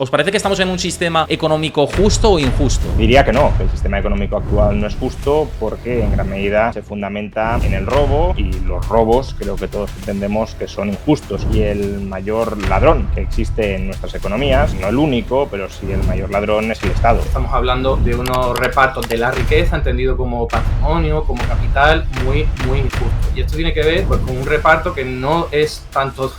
¿Os parece que estamos en un sistema económico justo o injusto? Diría que no, que el sistema económico actual no es justo porque en gran medida se fundamenta en el robo y los robos creo que todos entendemos que son injustos y el mayor ladrón que existe en nuestras economías, no el único, pero sí el mayor ladrón es el Estado. Estamos hablando de unos repartos de la riqueza, entendido como patrimonio, como capital, muy injusto. Y esto tiene que ver pues, con un reparto que no es tanto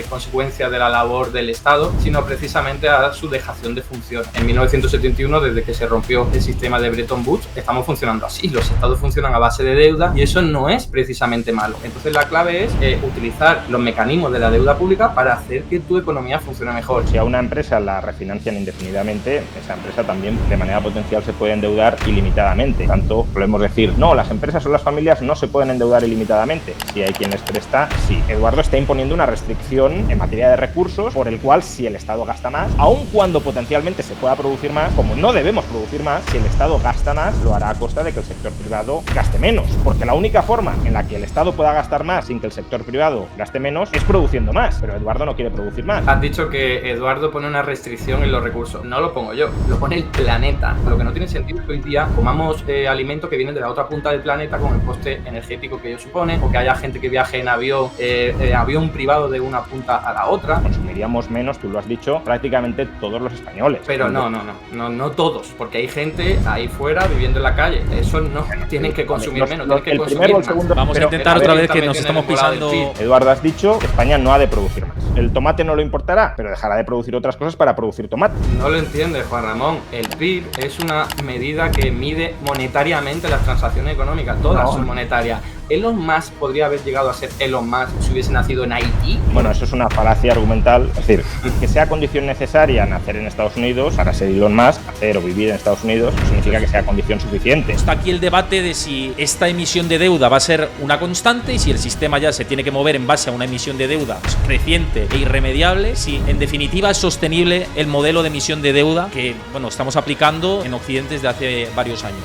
consecuencia de la labor del Estado, sino precisamente a su dejación de funciones. En 1971, desde que se rompió el sistema de Bretton Woods, estamos funcionando así. Los estados funcionan a base de deuda y eso no es precisamente malo. Entonces la clave es utilizar los mecanismos de la deuda pública para hacer que tu economía funcione mejor. Si a una empresa la refinancian indefinidamente, esa empresa también de manera potencial se puede endeudar ilimitadamente. Tanto podemos decir, no, las empresas o las familias no se pueden endeudar ilimitadamente. Si hay quien les presta, sí. Eduardo está imponiendo una restricción en materia de recursos por el cual si el Estado gasta más, aun cuando potencialmente se pueda producir más, como no debemos producir más, si el Estado gasta más, lo hará a costa de que el sector privado gaste menos. Porque la única forma en la que el Estado pueda gastar más sin que el sector privado gaste menos es produciendo más. Pero Eduardo no quiere producir más. Has dicho que Eduardo pone una restricción en los recursos. No lo pongo yo, lo pone el planeta. Lo que no tiene sentido es que hoy día comamos alimentos que vienen de la otra punta del planeta con el coste energético que ello supone, o que haya gente que viaje en avión privado de una punta a la otra. Consumiríamos menos, tú lo has dicho, prácticamente todos los españoles. Pero no todos, porque hay gente ahí fuera viviendo en la calle. Eso no, tienen que consumir menos, tienen que consumir más. Vamos a intentar otra vez que nos estamos pisando. Eduardo, has dicho que España no ha de producir más. El tomate no lo importará, pero dejará de producir otras cosas para producir tomate. No lo entiendes, Juan Ramón. El PIB es una medida que mide monetariamente las transacciones económicas. Todas son monetarias. Elon Musk podría haber llegado a ser Elon Musk si hubiese nacido en Haití. Bueno, eso es una falacia argumental. Es decir, que sea condición necesaria nacer en Estados Unidos para ser Elon Musk, nacer o vivir en Estados Unidos, no significa que sea condición suficiente. Está aquí el debate de si esta emisión de deuda va a ser una constante y si el sistema ya se tiene que mover en base a una emisión de deuda creciente e irremediable, si en definitiva es sostenible el modelo de emisión de deuda que, bueno, estamos aplicando en Occidente desde hace varios años.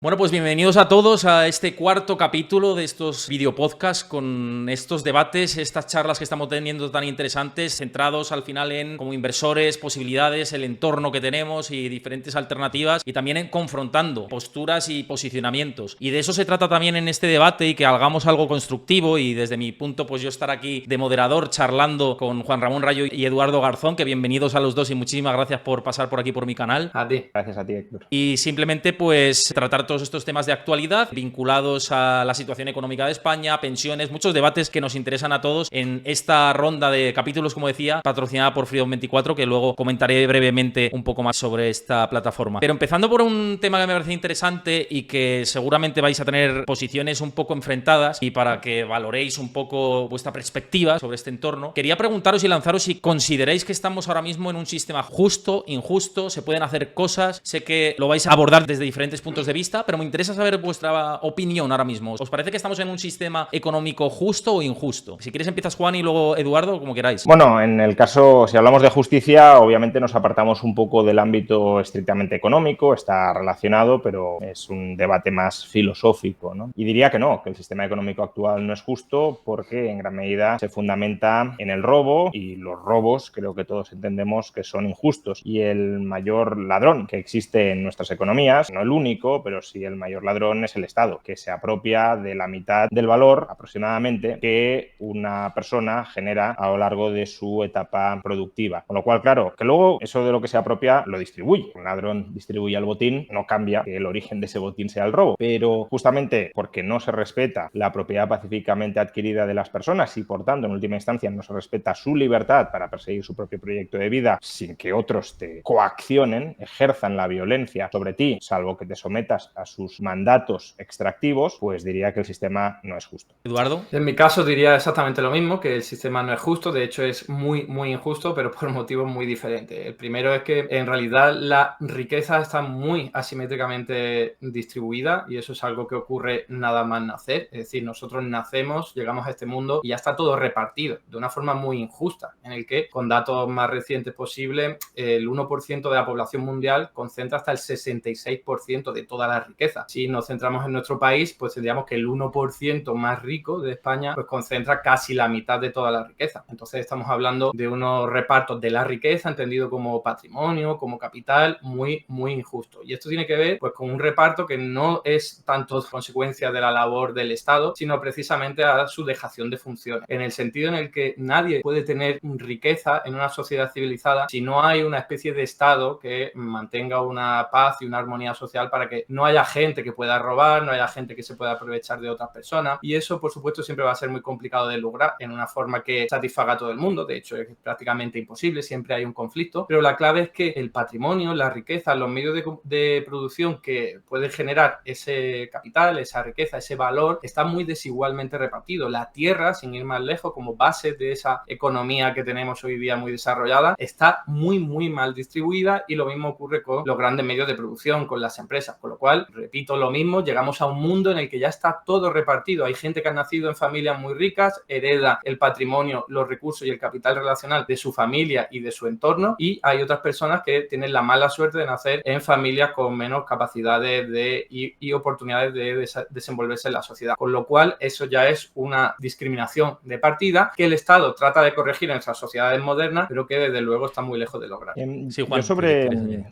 Bueno, pues bienvenidos a todos a este cuarto capítulo de estos videopodcasts con estos debates, estas charlas que estamos teniendo tan interesantes, centrados al final en como inversores, posibilidades, el entorno que tenemos y diferentes alternativas y también en confrontando posturas y posicionamientos. Y de eso se trata también en este debate y que hagamos algo constructivo y desde mi punto pues yo estar aquí de moderador charlando con Juan Ramón Rayo y Eduardo Garzón, que bienvenidos a los dos y muchísimas gracias por pasar por aquí por mi canal. A ti. Gracias a ti, Héctor. Y simplemente pues tratar todos estos temas de actualidad vinculados a la situación económica de España, pensiones, muchos debates que nos interesan a todos en esta ronda de capítulos, como decía, patrocinada por Freedom24, que luego comentaré brevemente un poco más sobre esta plataforma. Pero empezando por un tema que me parece interesante y que seguramente vais a tener posiciones un poco enfrentadas y para que valoréis un poco vuestra perspectiva sobre este entorno, quería preguntaros y lanzaros si consideráis que estamos ahora mismo en un sistema justo, injusto, se pueden hacer cosas. Sé que lo vais a abordar desde diferentes puntos de vista, pero me interesa saber vuestra opinión ahora mismo. ¿Os parece que estamos en un sistema económico justo o injusto? Si quieres empiezas Juan y luego Eduardo, como queráis. Bueno, en el caso, si hablamos de justicia, obviamente nos apartamos un poco del ámbito estrictamente económico, está relacionado, pero es un debate más filosófico, ¿no? Y diría que no, que el sistema económico actual no es justo porque en gran medida se fundamenta en el robo y los robos creo que todos entendemos que son injustos. Y el mayor ladrón que existe en nuestras economías, no el único, pero sí el mayor ladrón es el Estado, que se apropia de la mitad del valor aproximadamente que una persona genera a lo largo de su etapa productiva. Con lo cual, claro, que luego eso de lo que se apropia lo distribuye. Un ladrón distribuye el botín, no cambia que el origen de ese botín sea el robo, pero justamente porque no se respeta la propiedad pacíficamente adquirida de las personas y por tanto en última instancia no se respeta su libertad para perseguir su propio proyecto de vida sin que otros te coaccionen, ejerzan la violencia sobre ti, salvo que te sometas a sus mandatos extractivos, pues diría que el sistema no es justo. Eduardo. En mi caso diría exactamente lo mismo, que el sistema no es justo, de hecho es muy injusto, pero por motivos muy diferentes. El primero es que en realidad la riqueza está muy asimétricamente distribuida y eso es algo que ocurre nada más nacer, es decir, nosotros nacemos, llegamos a este mundo y ya está todo repartido de una forma muy injusta, en el que con datos más recientes posibles, el 1% de la población mundial concentra hasta el 66% de toda la riqueza. Si nos centramos en nuestro país, pues tendríamos que el 1% más rico de España pues concentra casi la mitad de toda la riqueza. Entonces estamos hablando de unos repartos de la riqueza, entendido como patrimonio, como capital, muy, muy injusto. Y esto tiene que ver pues con un reparto que no es tanto consecuencia de la labor del Estado, sino precisamente a su dejación de funciones. En el sentido en el que nadie puede tener riqueza en una sociedad civilizada si no hay una especie de Estado que mantenga una paz y una armonía social para que no haya gente que pueda robar, no haya gente que se pueda aprovechar de otras personas. Y eso, por supuesto, siempre va a ser muy complicado de lograr en una forma que satisfaga a todo el mundo. De hecho, es prácticamente imposible, siempre hay un conflicto. Pero la clave es que el patrimonio, la riqueza, los medios de producción que pueden generar ese capital, esa riqueza, ese valor, está muy desigualmente repartido. La tierra, sin ir más lejos, como base de esa economía que tenemos hoy día muy desarrollada, está muy, muy mal distribuida, y lo mismo ocurre con los grandes medios de producción, con las empresas. Con lo cual, repito lo mismo, llegamos a un mundo en el que ya está todo repartido. Hay gente que ha nacido en familias muy ricas, hereda el patrimonio, los recursos y el capital relacional de su familia y de su entorno, y hay otras personas que tienen la mala suerte de nacer en familias con menos capacidades y oportunidades de desenvolverse en la sociedad. Con lo cual, eso ya es una discriminación de partida que el Estado trata de corregir en nuestras sociedades modernas, pero que desde luego está muy lejos de lograr. Sí, Juan, yo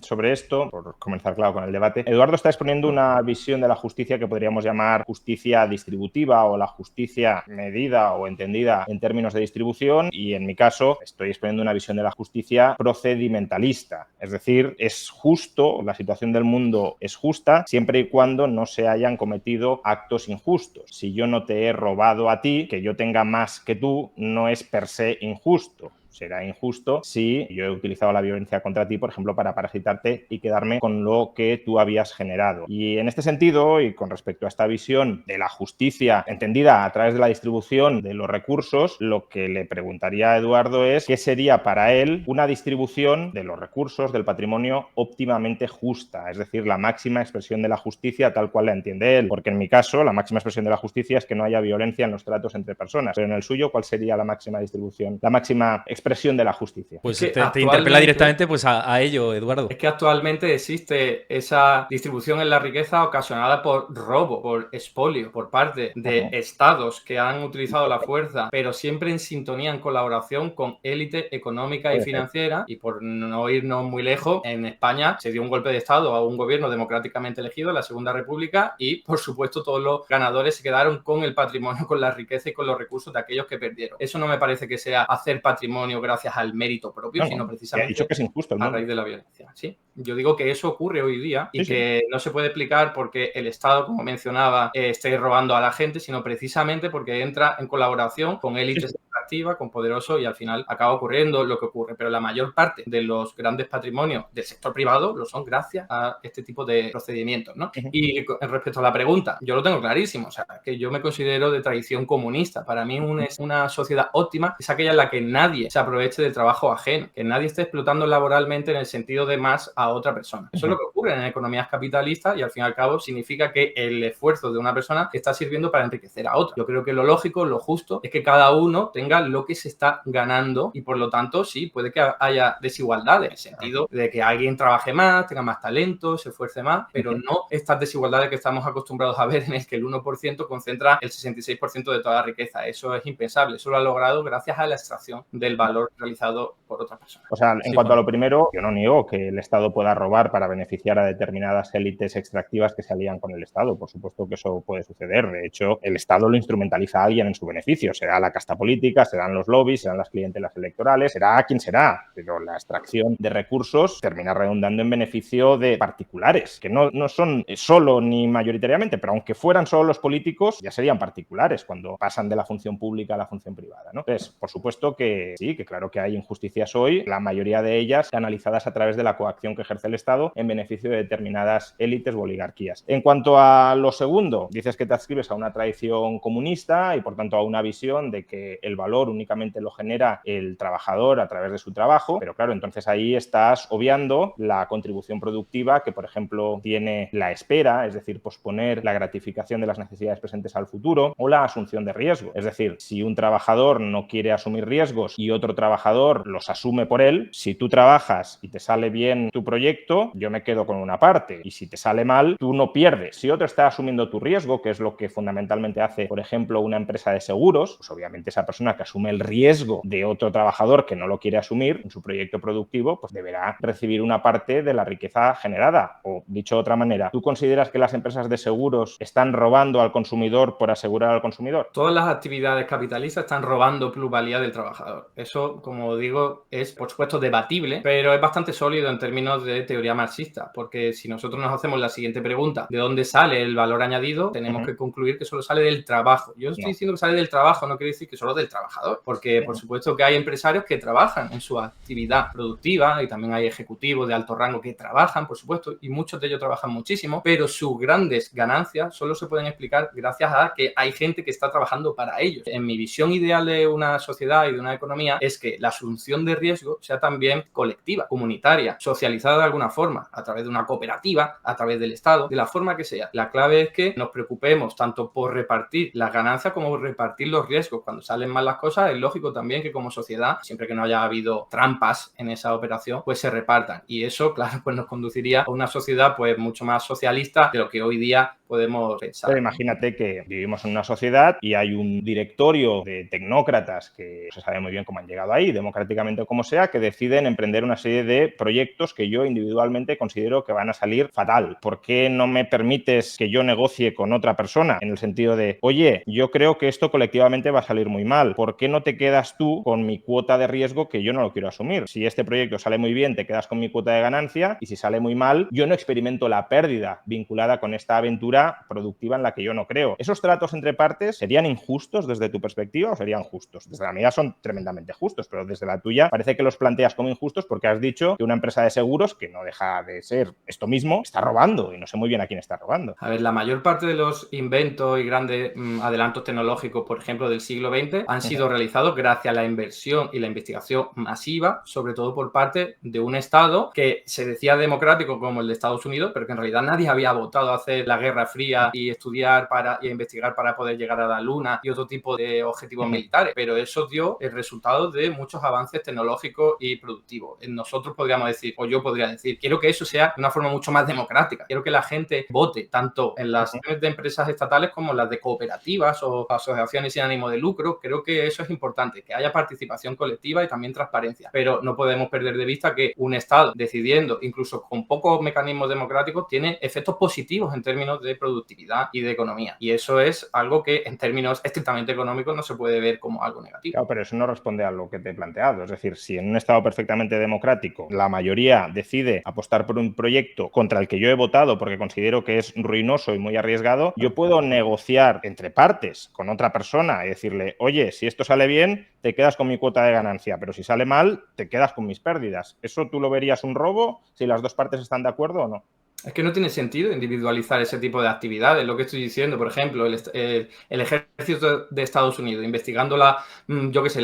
sobre esto, por comenzar claro con el debate, Eduardo está exponiendo una visión de la justicia que podríamos llamar justicia distributiva o la justicia medida o entendida en términos de distribución, y en mi caso estoy exponiendo una visión de la justicia procedimentalista. Es decir, es justo, la situación del mundo es justa siempre y cuando no se hayan cometido actos injustos. Si yo no te he robado a ti, que yo tenga más que tú, no es per se injusto. Será injusto si yo he utilizado la violencia contra ti, por ejemplo, para parasitarte y quedarme con lo que tú habías generado. Y en este sentido, y con respecto a esta visión de la justicia entendida a través de la distribución de los recursos, lo que le preguntaría a Eduardo es qué sería para él una distribución de los recursos, del patrimonio óptimamente justa, es decir, la máxima expresión de la justicia tal cual la entiende él. Porque en mi caso, la máxima expresión de la justicia es que no haya violencia en los tratos entre personas. Pero en el suyo, ¿cuál sería la máxima distribución, la máxima expresión de la justicia? Pues te interpela directamente pues a ello, Eduardo. Es que actualmente existe esa distribución en la riqueza ocasionada por robo, por expolio, por parte de estados que han utilizado la fuerza, pero siempre en sintonía, en colaboración con élite económica y financiera. Y por no irnos muy lejos, en España se dio un golpe de estado a un gobierno democráticamente elegido, la Segunda República, y por supuesto todos los ganadores se quedaron con el patrimonio, con la riqueza y con los recursos de aquellos que perdieron. Eso no me parece que sea hacer patrimonio gracias al mérito propio, sino precisamente dicho que es injusto, a raíz de la violencia. ¿Sí? Yo digo que eso ocurre hoy día y que no se puede explicar porque el Estado, como mencionaba, esté robando a la gente, sino precisamente porque entra en colaboración con élites extractivas, con poderosos, y al final acaba ocurriendo lo que ocurre. Pero la mayor parte de los grandes patrimonios del sector privado lo son gracias a este tipo de procedimientos, ¿no? Y respecto a la pregunta, yo lo tengo clarísimo, o sea, que yo me considero de tradición comunista. Para mí una sociedad óptima es aquella en la que nadie se aproveche del trabajo ajeno, que nadie esté explotando laboralmente en el sentido de más a otra persona. Eso es lo que ocurre en economías capitalistas, y al fin y al cabo significa que el esfuerzo de una persona está sirviendo para enriquecer a otra. Yo creo que lo lógico, lo justo, es que cada uno tenga lo que se está ganando, y por lo tanto sí, puede que haya desigualdades, en el sentido de que alguien trabaje más, tenga más talento, se esfuerce más, pero no estas desigualdades que estamos acostumbrados a ver, en el que el 1% concentra el 66% de toda la riqueza. Eso es impensable. Eso lo ha logrado gracias a la extracción del valor realizado por otras personas. O sea, en cuanto a lo primero, yo no niego que el Estado pueda robar para beneficiar a determinadas élites extractivas que se alían con el Estado. Por supuesto que eso puede suceder. De hecho, el Estado lo instrumentaliza a alguien en su beneficio. Será la casta política, serán los lobbies, serán las clientelas electorales, será quien será. Pero la extracción de recursos termina redundando en beneficio de particulares, que no son solo ni mayoritariamente, pero aunque fueran solo los políticos, ya serían particulares cuando pasan de la función pública a la función privada, ¿no? Entonces, por supuesto que sí, que claro que hay injusticias hoy, la mayoría de ellas analizadas a través de la coacción que ejerce el Estado en beneficio de determinadas élites o oligarquías. En cuanto a lo segundo, dices que te adscribes a una tradición comunista y por tanto a una visión de que el valor valor únicamente lo genera el trabajador a través de su trabajo, pero claro, entonces ahí estás obviando la contribución productiva que, por ejemplo, tiene la espera, es decir, posponer la gratificación de las necesidades presentes al futuro, o la asunción de riesgo. Es decir, si un trabajador no quiere asumir riesgos y otro trabajador los asume por él, si tú trabajas y te sale bien tu proyecto, yo me quedo con una parte, y si te sale mal, tú no pierdes. Si otro está asumiendo tu riesgo, que es lo que fundamentalmente hace, por ejemplo, una empresa de seguros, pues obviamente esa persona que asume el riesgo de otro trabajador que no lo quiere asumir en su proyecto productivo, pues deberá recibir una parte de la riqueza generada. O dicho de otra manera, ¿tú consideras que las empresas de seguros están robando al consumidor por asegurar al consumidor? Todas las actividades capitalistas están robando plusvalía del trabajador. Eso, como digo, es por supuesto debatible, pero es bastante sólido en términos de teoría marxista, porque si nosotros nos hacemos la siguiente pregunta, ¿de dónde sale el valor añadido? Tenemos que concluir que solo sale del trabajo. Yo estoy diciendo que sale del trabajo, no quiere decir que solo del trabajador, porque por supuesto que hay empresarios que trabajan en su actividad productiva y también hay ejecutivos de alto rango que trabajan, por supuesto, y muchos de ellos trabajan muchísimo, pero sus grandes ganancias solo se pueden explicar gracias a que hay gente que está trabajando para ellos. En mi visión ideal de una sociedad y de una economía es que la asunción de riesgo sea también colectiva, comunitaria, socializada de alguna forma, a través de una cooperativa, a través del Estado, de la forma que sea. La clave es que nos preocupemos tanto por repartir las ganancias como por repartir los riesgos. Cuando salen mal las cosas, es lógico también que como sociedad, siempre que no haya habido trampas en esa operación, pues se repartan. Y eso, claro, pues nos conduciría a una sociedad pues mucho más socialista de lo que hoy día podemos pensar. Pero imagínate que vivimos en una sociedad y hay un directorio de tecnócratas que no se sabe muy bien cómo han llegado ahí, democráticamente o como sea, que deciden emprender una serie de proyectos que yo individualmente considero que van a salir fatal. ¿Por qué no me permites que yo negocie con otra persona? En el sentido de, oye, yo creo que esto colectivamente va a salir muy mal. ¿Por qué no te quedas tú con mi cuota de riesgo que yo no lo quiero asumir? Si este proyecto sale muy bien, te quedas con mi cuota de ganancia, y si sale muy mal, yo no experimento la pérdida vinculada con esta aventura productiva en la que yo no creo. ¿Esos tratos entre partes serían injustos desde tu perspectiva o serían justos? Desde la mía son tremendamente justos, pero desde la tuya parece que los planteas como injustos porque has dicho que una empresa de seguros, que no deja de ser esto mismo, está robando, y no sé muy bien a quién está robando. A ver, la mayor parte de los inventos y grandes adelantos tecnológicos, por ejemplo, del siglo XX, han sido realizados gracias a la inversión y la investigación masiva, sobre todo por parte de un Estado que se decía democrático como el de Estados Unidos, pero que en realidad nadie había votado a hacer la Guerra Fría y estudiar y investigar para poder llegar a la Luna y otro tipo de objetivos militares. Pero eso dio el resultado de muchos avances tecnológicos y productivos. Nosotros podríamos decir, o yo podría decir, quiero que eso sea de una forma mucho más democrática. Quiero que la gente vote tanto en las de empresas estatales como en las de cooperativas o asociaciones sin ánimo de lucro. Creo que eso es importante, que haya participación colectiva y también transparencia. Pero no podemos perder de vista que un Estado decidiendo, incluso con pocos mecanismos democráticos, tiene efectos positivos en términos de productividad y de economía. Y eso es algo que en términos estrictamente económicos no se puede ver como algo negativo. Claro, pero eso no responde a lo que te he planteado. Es decir, si en un Estado perfectamente democrático la mayoría decide apostar por un proyecto contra el que yo he votado porque considero que es ruinoso y muy arriesgado, yo puedo negociar entre partes con otra persona y decirle, oye, si esto sale bien, te quedas con mi cuota de ganancia, pero si sale mal, te quedas con mis pérdidas. ¿Eso tú lo verías un robo si las dos partes están de acuerdo o no? Es que no tiene sentido individualizar ese tipo de actividades. Lo que estoy diciendo, por ejemplo, el ejército de Estados Unidos investigando la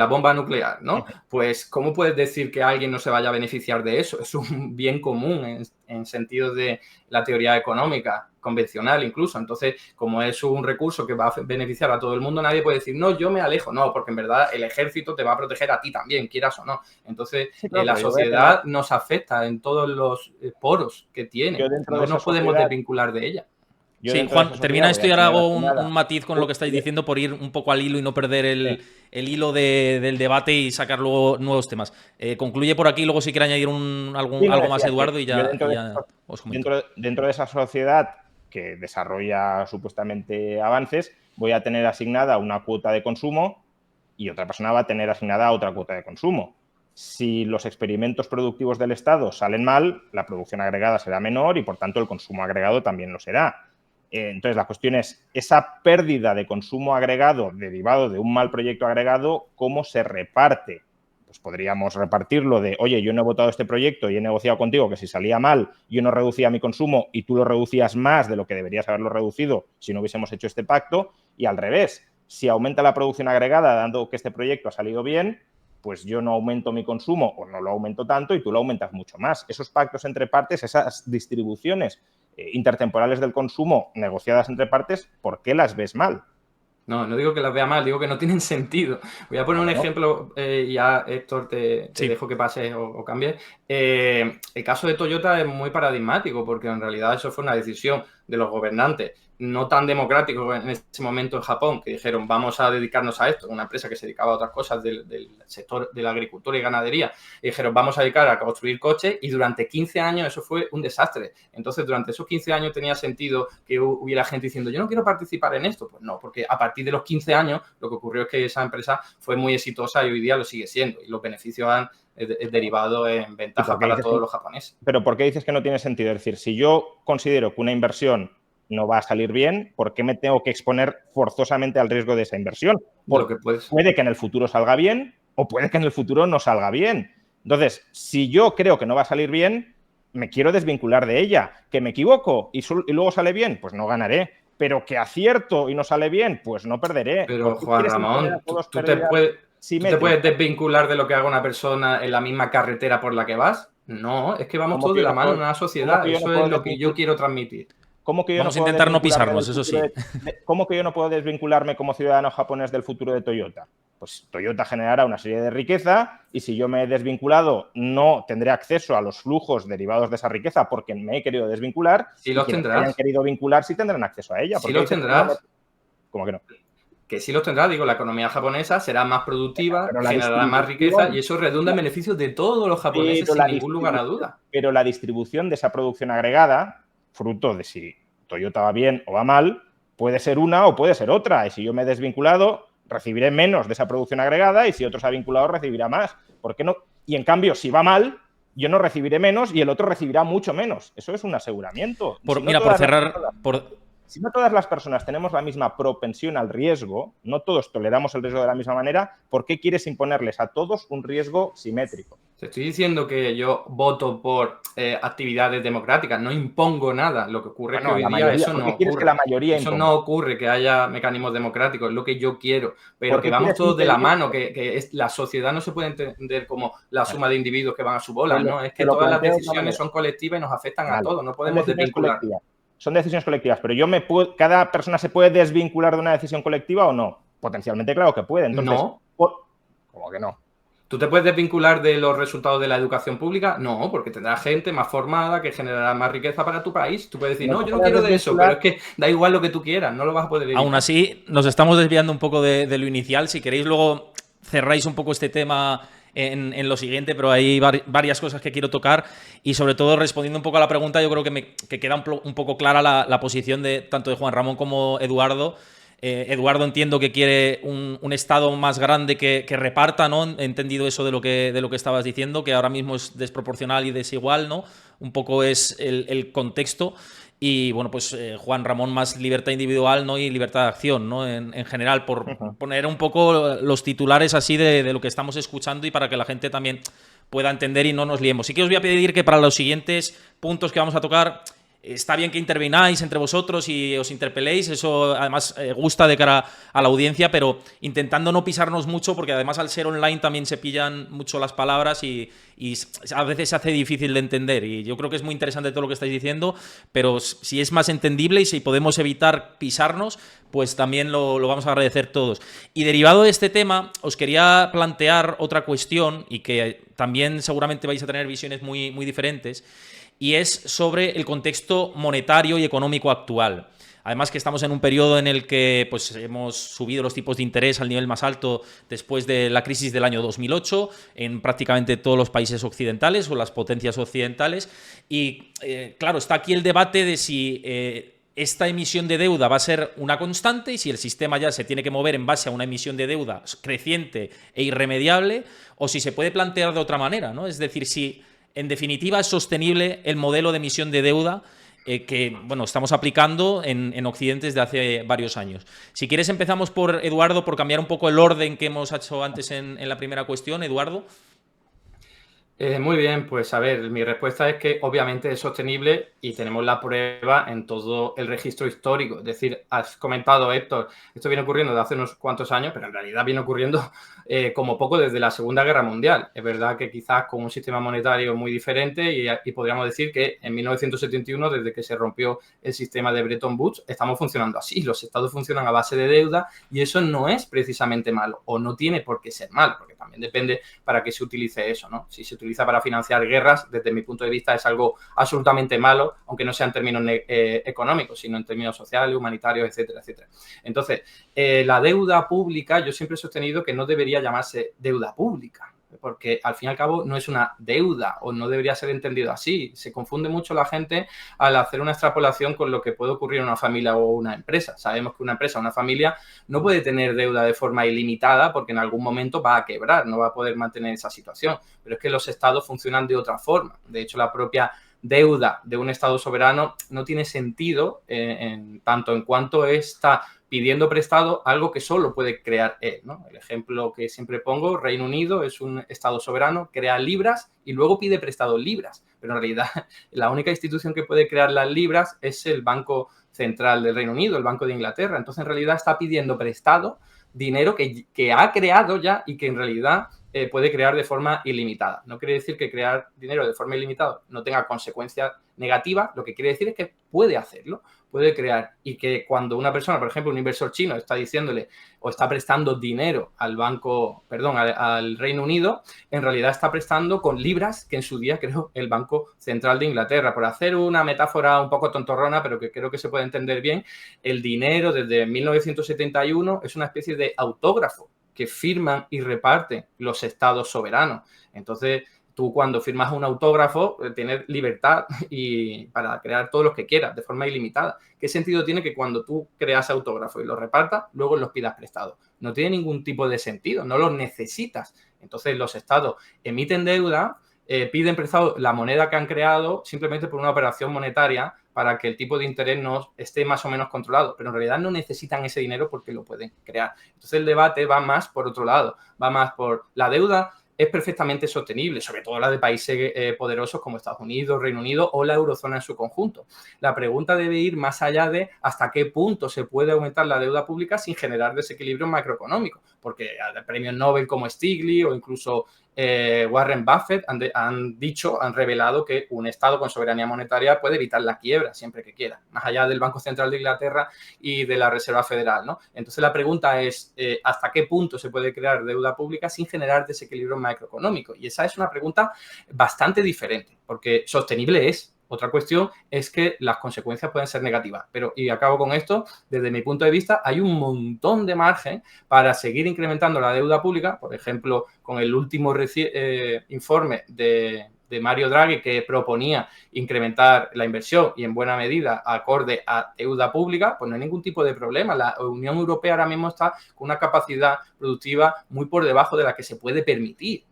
bomba nuclear, ¿no? Pues, ¿cómo puedes decir que alguien no se vaya a beneficiar de eso? Es un bien común en sentido de la teoría económica convencional incluso. Entonces, como es un recurso que va a beneficiar a todo el mundo, nadie puede decir, no, yo me alejo. No, porque en verdad el ejército te va a proteger a ti también, quieras o no. Entonces, sí, claro, la sociedad nos afecta en todos los poros que tiene. No nos podemos desvincular de ella. Sí, Juan, termina esto y ahora hago un matiz con lo que estáis diciendo por ir un poco al hilo y no perder el hilo del debate y sacar luego nuevos temas. Concluye por aquí, luego si quiere añadir algo más, Eduardo, y ya os comento. Dentro de esa sociedad que desarrolla supuestamente avances, voy a tener asignada una cuota de consumo y otra persona va a tener asignada otra cuota de consumo. Si los experimentos productivos del Estado salen mal, la producción agregada será menor y, por tanto, el consumo agregado también lo será. Entonces, la cuestión es, esa pérdida de consumo agregado derivado de un mal proyecto agregado, ¿cómo se reparte? Pues podríamos repartirlo de, oye, yo no he votado este proyecto y he negociado contigo que si salía mal yo no reducía mi consumo y tú lo reducías más de lo que deberías haberlo reducido si no hubiésemos hecho este pacto, y al revés. Si aumenta la producción agregada, dando que este proyecto ha salido bien, pues yo no aumento mi consumo o no lo aumento tanto y tú lo aumentas mucho más. Esos pactos entre partes, esas distribuciones intertemporales del consumo negociadas entre partes, ¿por qué las ves mal? No, no digo que las vea mal, digo que no tienen sentido. Voy a poner un ejemplo y ya, Héctor, te dejo que pases o cambies. El caso de Toyota es muy paradigmático porque en realidad eso fue una decisión de los gobernantes, no tan democráticos en ese momento en Japón, que dijeron vamos a dedicarnos a esto, una empresa que se dedicaba a otras cosas del sector de la agricultura y ganadería, y dijeron vamos a dedicar a construir coches y durante 15 años eso fue un desastre. Entonces durante esos 15 años tenía sentido que hubiera gente diciendo yo no quiero participar en esto. Pues no, porque a partir de los 15 años lo que ocurrió es que esa empresa fue muy exitosa y hoy día lo sigue siendo y los beneficios han derivado en ventajas para todos los japoneses. Pero ¿por qué dices que no tiene sentido? Es decir, si yo considero que una inversión no va a salir bien, ¿por qué me tengo que exponer forzosamente al riesgo de esa inversión? Porque puede que en el futuro salga bien o puede que en el futuro no salga bien. Entonces, si yo creo que no va a salir bien, me quiero desvincular de ella. ¿Que me equivoco y luego sale bien? Pues no ganaré. Pero que acierto y no sale bien, pues no perderé. Pero Juan Ramón, tú te puedes desvincular de lo que haga una persona en la misma carretera por la que vas. No, es que vamos todos de la mano en una sociedad. Eso es lo que yo quiero transmitir. Vamos a intentar no pisarnos, eso sí. ¿Cómo que yo no puedo desvincularme como ciudadano japonés del futuro de Toyota? Pues Toyota generará una serie de riqueza y si yo me he desvinculado no tendré acceso a los flujos derivados de esa riqueza porque me he querido desvincular. Sí los tendrás. Hayan querido vincular sí tendrán acceso a ella. Sí los tendrás. ¿Cómo que no? Que sí los tendrás, digo, la economía japonesa será más productiva, generará más riqueza y eso redunda en beneficios de todos los japoneses sin ningún lugar a duda. Pero la distribución de esa producción agregada, fruto de si Toyota va bien o va mal, puede ser una o puede ser otra. Y si yo me he desvinculado, recibiré menos de esa producción agregada y si otro se ha vinculado, recibirá más. ¿Por qué no? Y en cambio, si va mal, yo no recibiré menos y el otro recibirá mucho menos. Eso es un aseguramiento. Si no todas las personas tenemos la misma propensión al riesgo, no todos toleramos el riesgo de la misma manera, ¿por qué quieres imponerles a todos un riesgo simétrico? Te estoy diciendo que yo voto por actividades democráticas, no impongo nada. Lo que ocurre es que hoy día eso no ocurre. Que la mayoría eso no ocurre, que haya mecanismos democráticos, es lo que yo quiero. Pero que vamos todos de la mano, que la sociedad no se puede entender como la suma de individuos que van a su bola, ¿no? Es que todas las decisiones son colectivas y nos afectan a todos, no podemos desvincular. Son decisiones colectivas, pero ¿cada persona se puede desvincular de una decisión colectiva o no? Potencialmente, claro que puede. Entonces, no. ¿Cómo que no? ¿Tú te puedes desvincular de los resultados de la educación pública? No, porque tendrás gente más formada que generará más riqueza para tu país. Tú puedes decir, no, yo no quiero de eso, pero es que da igual lo que tú quieras, no lo vas a poder evitar. Aún así, nos estamos desviando un poco de lo inicial. Si queréis, luego cerráis un poco este tema en lo siguiente, pero hay varias cosas que quiero tocar y sobre todo respondiendo un poco a la pregunta, yo creo que queda un poco clara la posición tanto de Juan Ramón como Eduardo. Eduardo entiendo que quiere un Estado más grande que reparta, ¿no? He entendido eso de lo que estabas diciendo, que ahora mismo es desproporcional y desigual, ¿no? Un poco es el contexto. Y bueno, pues Juan Ramón más libertad individual, ¿no? Y libertad de acción, ¿no? En general, por poner un poco los titulares así de lo que estamos escuchando y para que la gente también pueda entender y no nos liemos. Sí que os voy a pedir que para los siguientes puntos que vamos a tocar, está bien que intervenáis entre vosotros y os interpeléis, eso además gusta de cara a la audiencia, pero intentando no pisarnos mucho, porque además al ser online también se pillan mucho las palabras y a veces se hace difícil de entender. Y yo creo que es muy interesante todo lo que estáis diciendo, pero si es más entendible y si podemos evitar pisarnos, pues también lo vamos a agradecer todos. Y derivado de este tema, os quería plantear otra cuestión y que también seguramente vais a tener visiones muy, muy diferentes, y es sobre el contexto monetario y económico actual. Además que estamos en un periodo en el que pues, hemos subido los tipos de interés al nivel más alto después de la crisis del año 2008 en prácticamente todos los países occidentales o las potencias occidentales. Y claro, está aquí el debate de si esta emisión de deuda va a ser una constante y si el sistema ya se tiene que mover en base a una emisión de deuda creciente e irremediable o si se puede plantear de otra manera, ¿no? Es decir, si en definitiva es sostenible el modelo de emisión de deuda que bueno, estamos aplicando en Occidente desde hace varios años. Si quieres empezamos por Eduardo, por cambiar un poco el orden que hemos hecho antes en la primera cuestión. Eduardo. Muy bien, pues a ver, mi respuesta es que obviamente es sostenible y tenemos la prueba en todo el registro histórico. Es decir, has comentado, Héctor, esto viene ocurriendo de hace unos cuantos años, pero en realidad viene ocurriendo como poco desde la Segunda Guerra Mundial. Es verdad que quizás con un sistema monetario muy diferente y podríamos decir que en 1971, desde que se rompió el sistema de Bretton Woods, estamos funcionando así. Los estados funcionan a base de deuda y eso no es precisamente malo o no tiene por qué ser malo, porque también depende para qué se utilice eso, ¿no? Si se utiliza para financiar guerras, desde mi punto de vista es algo absolutamente malo, aunque no sea en términos económicos, sino en términos sociales, humanitarios, etcétera, etcétera. Entonces, la deuda pública, yo siempre he sostenido que no debería llamarse deuda pública, porque al fin y al cabo no es una deuda o no debería ser entendido así. Se confunde mucho la gente al hacer una extrapolación con lo que puede ocurrir en una familia o una empresa. Sabemos que una empresa o una familia no puede tener deuda de forma ilimitada porque en algún momento va a quebrar, no va a poder mantener esa situación. Pero es que los estados funcionan de otra forma. De hecho, la propia deuda de un estado soberano no tiene sentido tanto en cuanto está pidiendo prestado algo que solo puede crear él, ¿no? El ejemplo que siempre pongo, Reino Unido es un estado soberano, crea libras y luego pide prestado libras, pero en realidad la única institución que puede crear las libras es el Banco Central del Reino Unido, el Banco de Inglaterra. Entonces, en realidad está pidiendo prestado dinero que ha creado ya y que en realidad puede crear de forma ilimitada. No quiere decir que crear dinero de forma ilimitada no tenga consecuencias negativas, lo que quiere decir es que puede hacerlo, puede crear, y que cuando una persona, por ejemplo, un inversor chino está diciéndole o está prestando dinero al Reino Unido, en realidad está prestando con libras que en su día creó el Banco Central de Inglaterra. Por hacer una metáfora un poco tontorrona, pero que creo que se puede entender bien, el dinero desde 1971 es una especie de autógrafo que firman y reparten los estados soberanos. Entonces, tú cuando firmas un autógrafo tienes libertad y para crear todos los que quieras de forma ilimitada. ¿Qué sentido tiene que cuando tú creas autógrafos y los repartas, luego los pidas prestados? No tiene ningún tipo de sentido, no los necesitas. Entonces los estados emiten deuda, piden prestado la moneda que han creado simplemente por una operación monetaria para que el tipo de interés no esté más o menos controlado, pero en realidad no necesitan ese dinero porque lo pueden crear. Entonces el debate va más por otro lado, va más por la deuda es perfectamente sostenible, sobre todo la de países poderosos como Estados Unidos, Reino Unido o la eurozona en su conjunto. La pregunta debe ir más allá de hasta qué punto se puede aumentar la deuda pública sin generar desequilibrios macroeconómicos, porque premios Nobel como Stiglitz o incluso Warren Buffett han revelado que un Estado con soberanía monetaria puede evitar la quiebra siempre que quiera, más allá del Banco Central de Inglaterra y de la Reserva Federal, ¿no? Entonces la pregunta es ¿hasta qué punto se puede crear deuda pública sin generar desequilibrios macroeconómicos? Y esa es una pregunta bastante diferente, porque sostenible es. Otra cuestión es que las consecuencias pueden ser negativas. Y acabo con esto, desde mi punto de vista, hay un montón de margen para seguir incrementando la deuda pública, por ejemplo, con el último informe de Mario Draghi, que proponía incrementar la inversión y en buena medida acorde a deuda pública, pues no hay ningún tipo de problema. La Unión Europea ahora mismo está con una capacidad productiva muy por debajo de la que se puede permitir,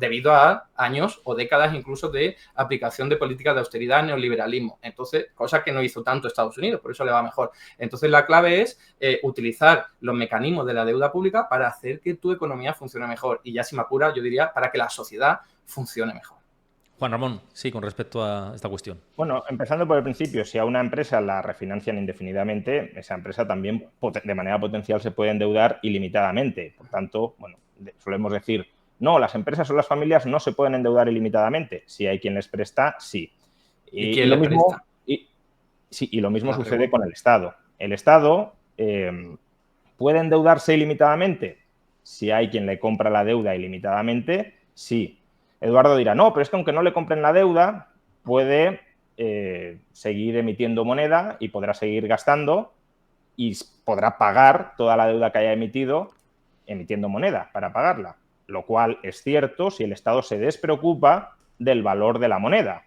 debido a años o décadas incluso de aplicación de políticas de austeridad, neoliberalismo. Entonces, cosa que no hizo tanto Estados Unidos, por eso le va mejor. Entonces, la clave es utilizar los mecanismos de la deuda pública para hacer que tu economía funcione mejor. Y ya si me apura, yo diría para que la sociedad funcione mejor. Juan Ramón, sí, con respecto a esta cuestión. Bueno, empezando por el principio, si a una empresa la refinancian indefinidamente, esa empresa también de manera potencial se puede endeudar ilimitadamente. Por tanto, bueno, solemos decir, no, las empresas o las familias no se pueden endeudar ilimitadamente. Si hay quien les presta, sí. ¿Y quién les presta? Y lo mismo sucede con el Estado. El Estado puede endeudarse ilimitadamente. Si hay quien le compra la deuda ilimitadamente, sí. Eduardo dirá, no, pero es que aunque no le compren la deuda, puede seguir emitiendo moneda y podrá seguir gastando y podrá pagar toda la deuda que haya emitido emitiendo moneda para pagarla. Lo cual es cierto si el Estado se despreocupa del valor de la moneda.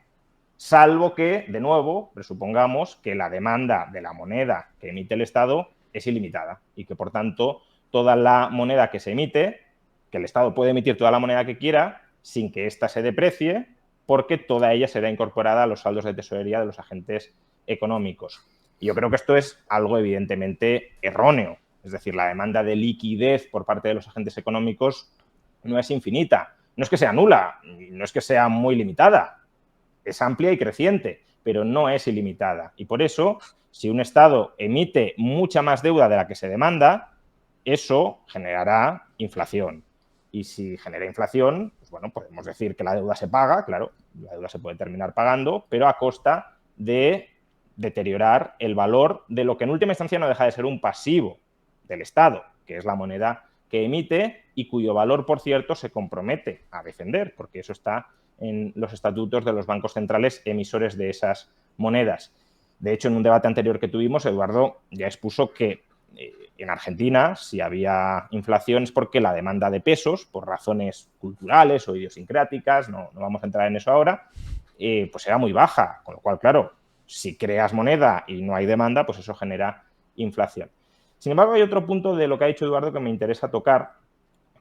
Salvo que, de nuevo, presupongamos que la demanda de la moneda que emite el Estado es ilimitada y que, por tanto, toda la moneda que se emite, que el Estado puede emitir toda la moneda que quiera, sin que ésta se deprecie, porque toda ella será incorporada a los saldos de tesorería de los agentes económicos. Y yo creo que esto es algo evidentemente erróneo. Es decir, la demanda de liquidez por parte de los agentes económicos no es infinita. no es que sea nula, no es que sea muy limitada, es amplia y creciente, pero no es ilimitada. Y por eso, si un Estado emite mucha más deuda de la que se demanda, eso generará inflación. Y si genera inflación, pues bueno, podemos decir que la deuda se paga, claro, la deuda se puede terminar pagando, pero a costa de deteriorar el valor de lo que en última instancia no deja de ser un pasivo del Estado, que es la moneda que emite y cuyo valor, por cierto, se compromete a defender, porque eso está en los estatutos de los bancos centrales emisores de esas monedas. De hecho, en un debate anterior que tuvimos, Eduardo ya expuso que en Argentina, si había inflación es porque la demanda de pesos, por razones culturales o idiosincráticas, no vamos a entrar en eso ahora, pues era muy baja, con lo cual, claro, si creas moneda y no hay demanda, pues eso genera inflación. Sin embargo, hay otro punto de lo que ha dicho Eduardo que me interesa tocar,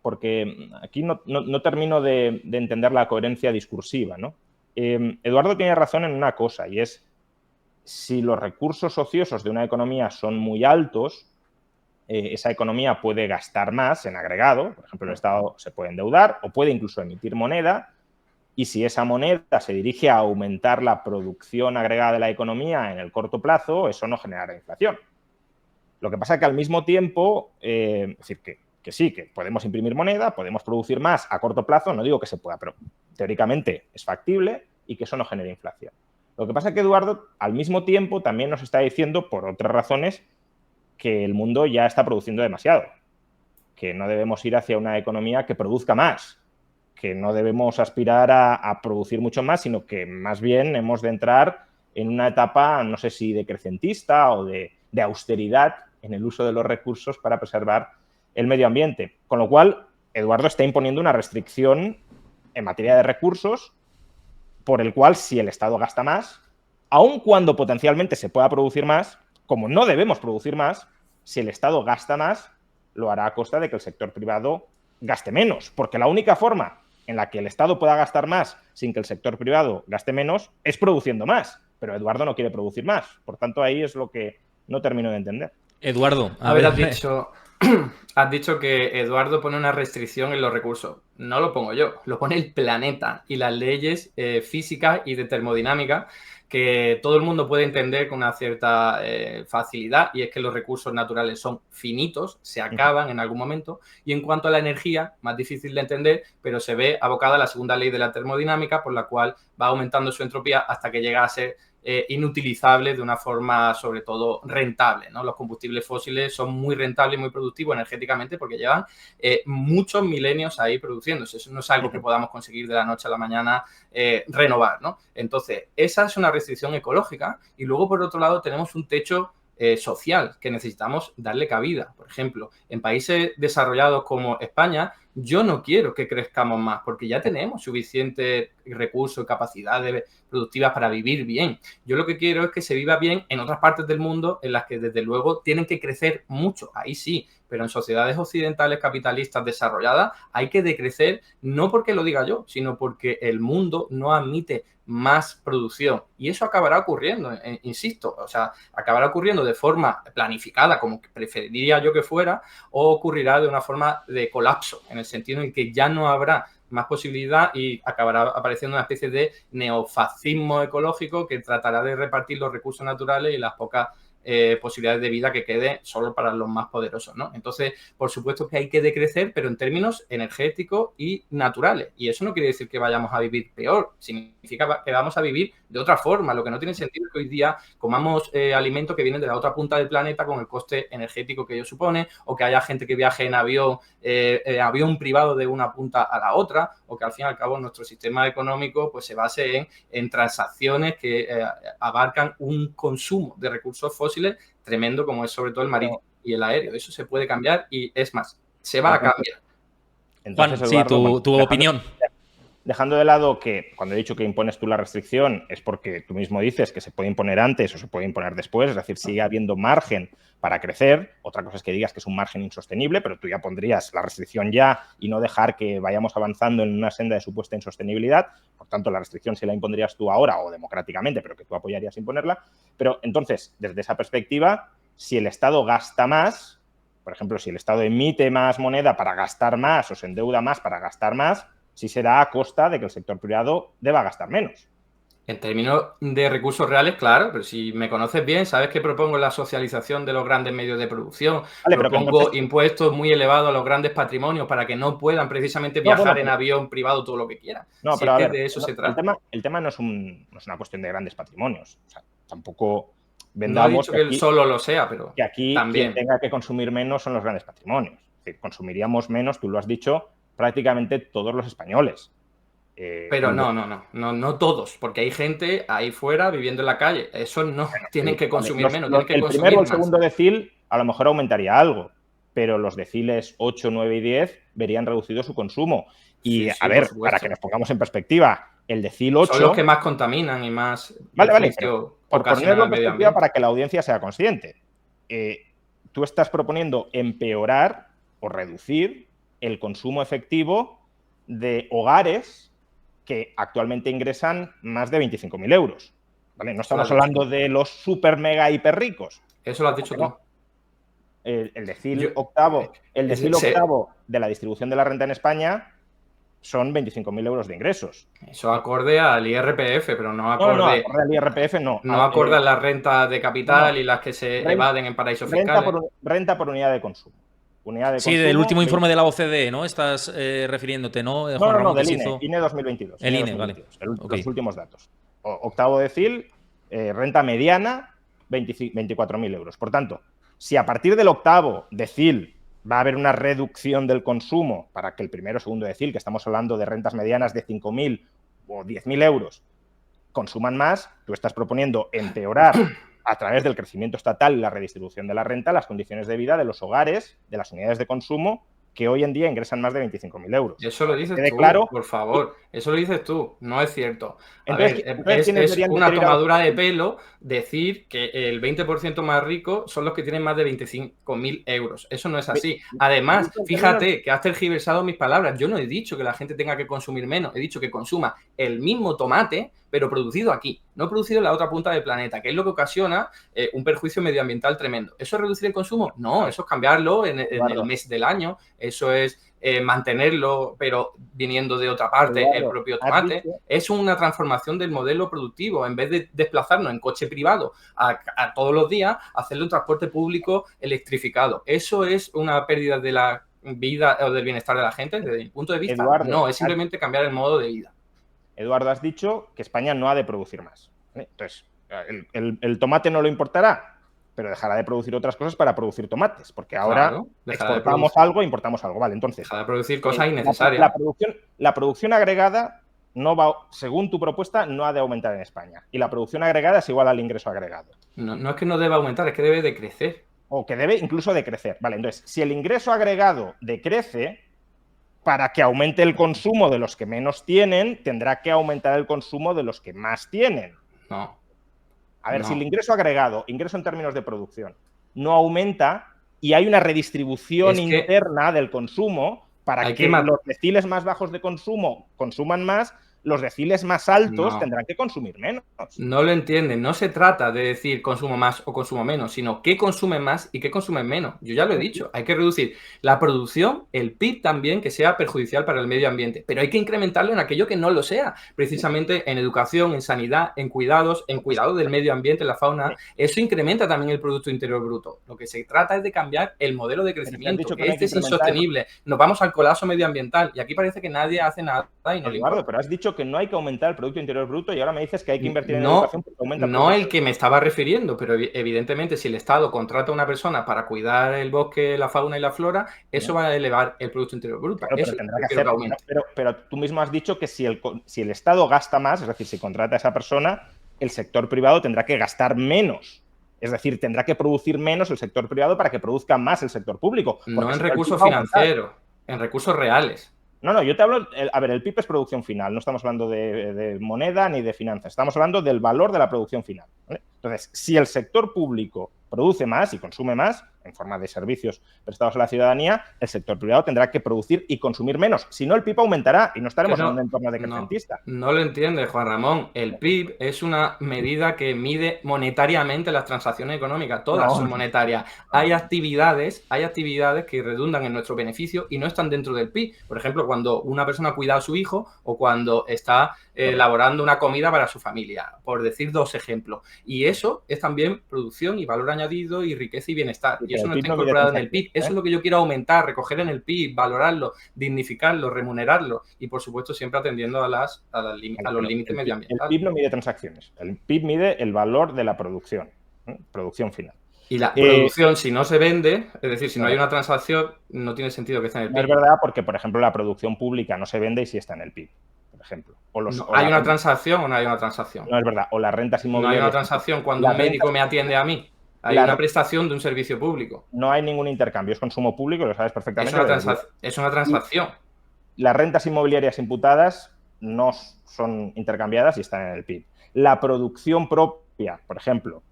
porque aquí no termino de entender la coherencia discursiva, ¿no? Eduardo tiene razón en una cosa, y es si los recursos ociosos de una economía son muy altos, esa economía puede gastar más en agregado, por ejemplo, el Estado se puede endeudar o puede incluso emitir moneda, y si esa moneda se dirige a aumentar la producción agregada de la economía en el corto plazo, eso no generará inflación. Lo que pasa es que al mismo tiempo, es decir, que sí, que podemos imprimir moneda, podemos producir más a corto plazo, no digo que se pueda, pero teóricamente es factible y que eso no genere inflación. Lo que pasa es que Eduardo, al mismo tiempo, también nos está diciendo, por otras razones, que el mundo ya está produciendo demasiado, que no debemos ir hacia una economía que produzca más, que no debemos aspirar a producir mucho más, sino que más bien hemos de entrar en una etapa, no sé si decrecentista o de austeridad en el uso de los recursos para preservar el medio ambiente. Con lo cual, Eduardo está imponiendo una restricción en materia de recursos por el cual si el Estado gasta más, aun cuando potencialmente se pueda producir más, como no debemos producir más, si el Estado gasta más, lo hará a costa de que el sector privado gaste menos, porque la única forma en la que el Estado pueda gastar más sin que el sector privado gaste menos es produciendo más, pero Eduardo no quiere producir más. Por tanto, ahí es lo que no termino de entender. Eduardo, a ver, has dicho que Eduardo pone una restricción en los recursos. No lo pongo yo, lo pone el planeta y las leyes físicas y de termodinámica que todo el mundo puede entender con una cierta facilidad, y es que los recursos naturales son finitos, se acaban en algún momento, y en cuanto a la energía, más difícil de entender, pero se ve abocada a la segunda ley de la termodinámica, por la cual va aumentando su entropía hasta que llega a ser inutilizable de una forma sobre todo rentable, ¿no? Los combustibles fósiles son muy rentables y muy productivos energéticamente porque llevan muchos milenios ahí produciéndose. Eso no es algo que podamos conseguir de la noche a la mañana renovar, ¿no? Entonces, esa es una restricción ecológica, y luego por otro lado tenemos un techo social que necesitamos darle cabida. Por ejemplo, en países desarrollados como España, yo no quiero que crezcamos más porque ya tenemos suficientes recursos y capacidades productivas para vivir bien. Yo lo que quiero es que se viva bien en otras partes del mundo en las que desde luego tienen que crecer mucho, ahí sí, pero en sociedades occidentales capitalistas desarrolladas hay que decrecer, no porque lo diga yo, sino porque el mundo no admite más producción, y eso acabará ocurriendo, insisto, o sea, acabará ocurriendo de forma planificada, como preferiría yo que fuera, o ocurrirá de una forma de colapso, en el sentido en que ya no habrá más posibilidad y acabará apareciendo una especie de neofascismo ecológico que tratará de repartir los recursos naturales y las pocas posibilidades de vida que quede solo para los más poderosos, ¿no? Entonces, por supuesto que hay que decrecer, pero en términos energéticos y naturales. Y eso no quiere decir que vayamos a vivir peor, significa que vamos a vivir de otra forma. Lo que no tiene sentido es que hoy día comamos alimentos que vienen de la otra punta del planeta con el coste energético que ello supone, o que haya gente que viaje en avión privado de una punta a la otra, o que al fin y al cabo nuestro sistema económico pues se base en transacciones que abarcan un consumo de recursos fósiles tremendo, como es sobre todo el marítimo y el aéreo. Eso se puede cambiar, y es más, se va a cambiar. Entonces, Juan, Eduardo, sí, tu opinión. Dejando de lado que cuando he dicho que impones tú la restricción es porque tú mismo dices que se puede imponer antes o se puede imponer después, es decir, sigue habiendo margen para crecer. Otra cosa es que digas que es un margen insostenible, pero tú ya pondrías la restricción ya y no dejar que vayamos avanzando en una senda de supuesta insostenibilidad. Por tanto, la restricción sí la impondrías tú ahora o democráticamente, pero que tú apoyarías imponerla. Pero entonces, desde esa perspectiva, si el Estado gasta más, por ejemplo, si el Estado emite más moneda para gastar más o se endeuda más para gastar más, sí será a costa de que el sector privado deba gastar menos. En términos de recursos reales, claro, pero si me conoces bien, sabes que propongo la socialización de los grandes medios de producción. Vale, propongo entonces... impuestos muy elevados a los grandes patrimonios para que no puedan precisamente viajar en avión privado todo lo que quieran. No, si pero es a que ver, de eso se trata. el tema no es una cuestión de grandes patrimonios. O sea, tampoco No he vendamos dicho que aquí, solo lo sea, pero que aquí también. quien tenga que consumir menos son los grandes patrimonios. Es decir, consumiríamos menos, tú lo has dicho, prácticamente todos los españoles. Pero no todos, porque hay gente ahí fuera viviendo en la calle. Eso no, tienen que consumir menos, tienen que el consumir primero o el más. segundo decil a lo mejor aumentaría algo, pero los deciles 8, 9 y 10 verían reducido su consumo. Y Sí, a ver, por para que nos pongamos en perspectiva, el decil 8... Son los que más contaminan y más Vale, pero por ocasionan ponerlo al en medio perspectiva ambiente. para que la audiencia sea consciente. Tú estás proponiendo empeorar o reducir el consumo efectivo de hogares que actualmente ingresan más de 25.000 euros. ¿Vale? No estamos hablando de los super, mega, hiper ricos. Eso lo has dicho tú. El decil octavo de la distribución de la renta en España son 25.000 euros de ingresos. Eso acorde al IRPF, pero no acorde, no, acorde al IRPF no. No acorde a las rentas de capital y las que se evaden en paraísos fiscales. Renta por unidad de consumo. Sí, del último informe de la OCDE, ¿no? Estás refiriéndote, ¿no? Juan Ramón, del INE 2022. El INE, 2022, vale. Los últimos datos. Octavo decil, renta mediana, 24.000 euros. Por tanto, si a partir del octavo decil va a haber una reducción del consumo para que el primero o segundo decil, que estamos hablando de rentas medianas de 5.000 o 10.000 euros, consuman más, tú estás proponiendo empeorar a través del crecimiento estatal y la redistribución de la renta las condiciones de vida de los hogares, de las unidades de consumo que hoy en día ingresan más de 25.000 euros. Eso lo dices tú, claro, por favor. Eso lo dices tú, no es cierto. Entonces, es una tomadura de pelo decir que el 20% más rico son los que tienen más de 25.000 euros. Eso no es así. Además, fíjate que has tergiversado mis palabras. Yo no he dicho que la gente tenga que consumir menos. He dicho que consuma el mismo tomate, pero producido aquí, no producido en la otra punta del planeta, que es lo que ocasiona un perjuicio medioambiental tremendo. ¿Eso es reducir el consumo? No, eso es cambiarlo en el mes del año. Eso es mantenerlo, pero viniendo de otra parte, el propio tomate. Es una transformación del modelo productivo. En vez de desplazarnos en coche privado a todos los días, hacerle un transporte público electrificado. ¿Eso es una pérdida de la vida o del bienestar de la gente? Desde mi punto de vista, Eduardo, no, es simplemente cambiar el modo de vida. Eduardo, has dicho que España no ha de producir más. Entonces, el tomate no lo importará, pero dejará de producir otras cosas para producir tomates, porque ahora exportamos algo e importamos algo. Vale, entonces... Dejará de producir cosas innecesarias. La producción agregada, no va, según tu propuesta, no ha de aumentar en España. Y la producción agregada es igual al ingreso agregado. No es que no deba aumentar, es que debe de crecer. O que debe incluso decrecer. Vale, entonces, si el ingreso agregado decrece, para que aumente el consumo de los que menos tienen, tendrá que aumentar el consumo de los que más tienen. No. A ver, si el ingreso agregado, ingreso en términos de producción, no aumenta y hay una redistribución interna del consumo para que los deciles más bajos de consumo consuman más, los deciles más altos tendrán que consumir menos. No lo entienden. No se trata de decir consumo más o consumo menos, sino qué consumen más y qué consumen menos. Yo ya lo he dicho. Hay que reducir la producción, el PIB también, que sea perjudicial para el medio ambiente. Pero hay que incrementarlo en aquello que no lo sea. Precisamente en educación, en sanidad, en cuidado del medio ambiente, la fauna. Eso incrementa también el Producto Interior Bruto. Lo que se trata es de cambiar el modelo de crecimiento. Este es insostenible. Nos vamos al colapso medioambiental. Y aquí parece que nadie hace nada y no le importa. Pero has dicho que no hay que aumentar el Producto Interior Bruto y ahora me dices que hay que invertir en educación porque aumenta el No el que me estaba refiriendo, pero evidentemente si el Estado contrata a una persona para cuidar el bosque, la fauna y la flora, eso va a elevar el Producto Interior Bruto. Claro, pero tendrá que hacer, pero tú mismo has dicho que si el Estado gasta más, es decir, si contrata a esa persona, el sector privado tendrá que gastar menos. Es decir, tendrá que producir menos el sector privado para que produzca más el sector público. No en recursos financieros, en recursos reales. No, yo te hablo... A ver, el PIB es producción final. No estamos hablando de moneda ni de finanzas. Estamos hablando del valor de la producción final, ¿vale? Entonces, si el sector público produce más y consume más, en forma de servicios prestados a la ciudadanía, el sector privado tendrá que producir y consumir menos. Si no, el PIB aumentará y no estaremos en un entorno decrecentista. No lo entiendes, Juan Ramón. El PIB es una medida que mide monetariamente las transacciones económicas. Todas son monetarias. Hay actividades que redundan en nuestro beneficio y no están dentro del PIB. Por ejemplo, cuando una persona cuida a su hijo o cuando está elaborando una comida para su familia, por decir 2 ejemplos. Y eso es también producción y valor añadido y riqueza y bienestar. Y eso no está incorporado en el PIB. Eso es lo que yo quiero aumentar, recoger en el PIB, valorarlo, dignificarlo, remunerarlo y, por supuesto, siempre atendiendo a los límites medioambientales. El PIB no mide transacciones. El PIB mide el valor de la producción, producción final. Y la producción, si no se vende, es decir, si no hay una transacción, no tiene sentido que esté en el PIB. No es verdad porque, por ejemplo, la producción pública no se vende y sí está en el PIB, por ejemplo. ¿Hay una transacción o no hay una transacción? No es verdad. O las rentas inmobiliarias. No hay una transacción cuando un médico me atiende a mí. Hay una prestación de un servicio público. No hay ningún intercambio, es consumo público, lo sabes perfectamente. Es una transacción. Las rentas inmobiliarias imputadas no son intercambiadas y están en el PIB. La producción propia, por ejemplo,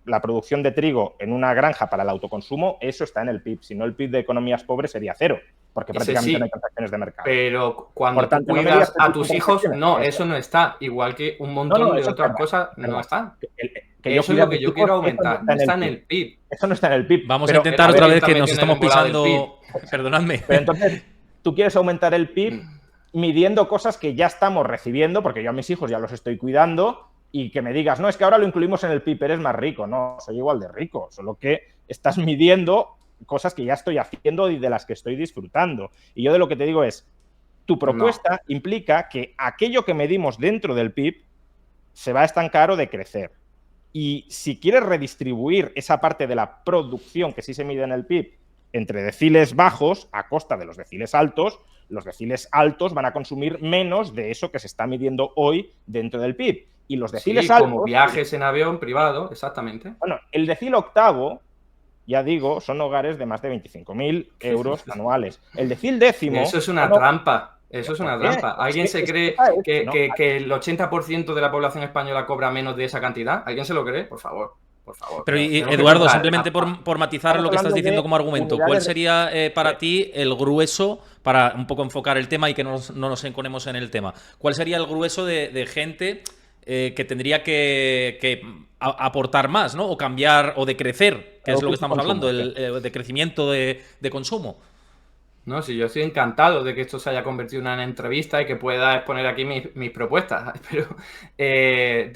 la producción de trigo en una granja para el autoconsumo, eso está en el PIB. Si no, el PIB de economías pobres sería 0, porque prácticamente no hay transacciones de mercado. Pero cuando tú cuidas a tus hijos, no, eso no está. Igual que un montón de otras cosas no están. Eso es lo que yo quiero aumentar. No está en el PIB. Eso no está en el PIB. Vamos a intentar otra vez que nos estamos pisando. Perdonadme. Pero entonces, tú quieres aumentar el PIB midiendo cosas que ya estamos recibiendo, porque yo a mis hijos ya los estoy cuidando, y que me digas, no, es que ahora lo incluimos en el PIB, eres más rico. No, soy igual de rico, solo que estás midiendo cosas que ya estoy haciendo y de las que estoy disfrutando. Y yo de lo que te digo es, tu propuesta implica que aquello que medimos dentro del PIB se va a estancar o decrecer. Y si quieres redistribuir esa parte de la producción que sí se mide en el PIB entre deciles bajos a costa de los deciles altos, los deciles altos van a consumir menos de eso que se está midiendo hoy dentro del PIB. Y los deciles altos... como viajes en avión privado, exactamente. Bueno, el decil octavo, ya digo, son hogares de más de 25.000 euros anuales. El decil décimo... Eso es una trampa. Eso es una trampa. ¿Alguien se cree que el 80% de la población española cobra menos de esa cantidad? ¿Alguien se lo cree? Por favor. Pero Eduardo, simplemente por matizar lo que estás diciendo como argumento, ¿cuál sería para ti el grueso, para un poco enfocar el tema y que no nos enconemos en el tema, cuál sería el grueso de gente que tendría que aportar más, ¿no? O cambiar o de crecer, que es lo que estamos hablando, el de crecimiento de consumo? No, sí, yo estoy encantado de que esto se haya convertido en una entrevista y que pueda exponer aquí mis propuestas, pero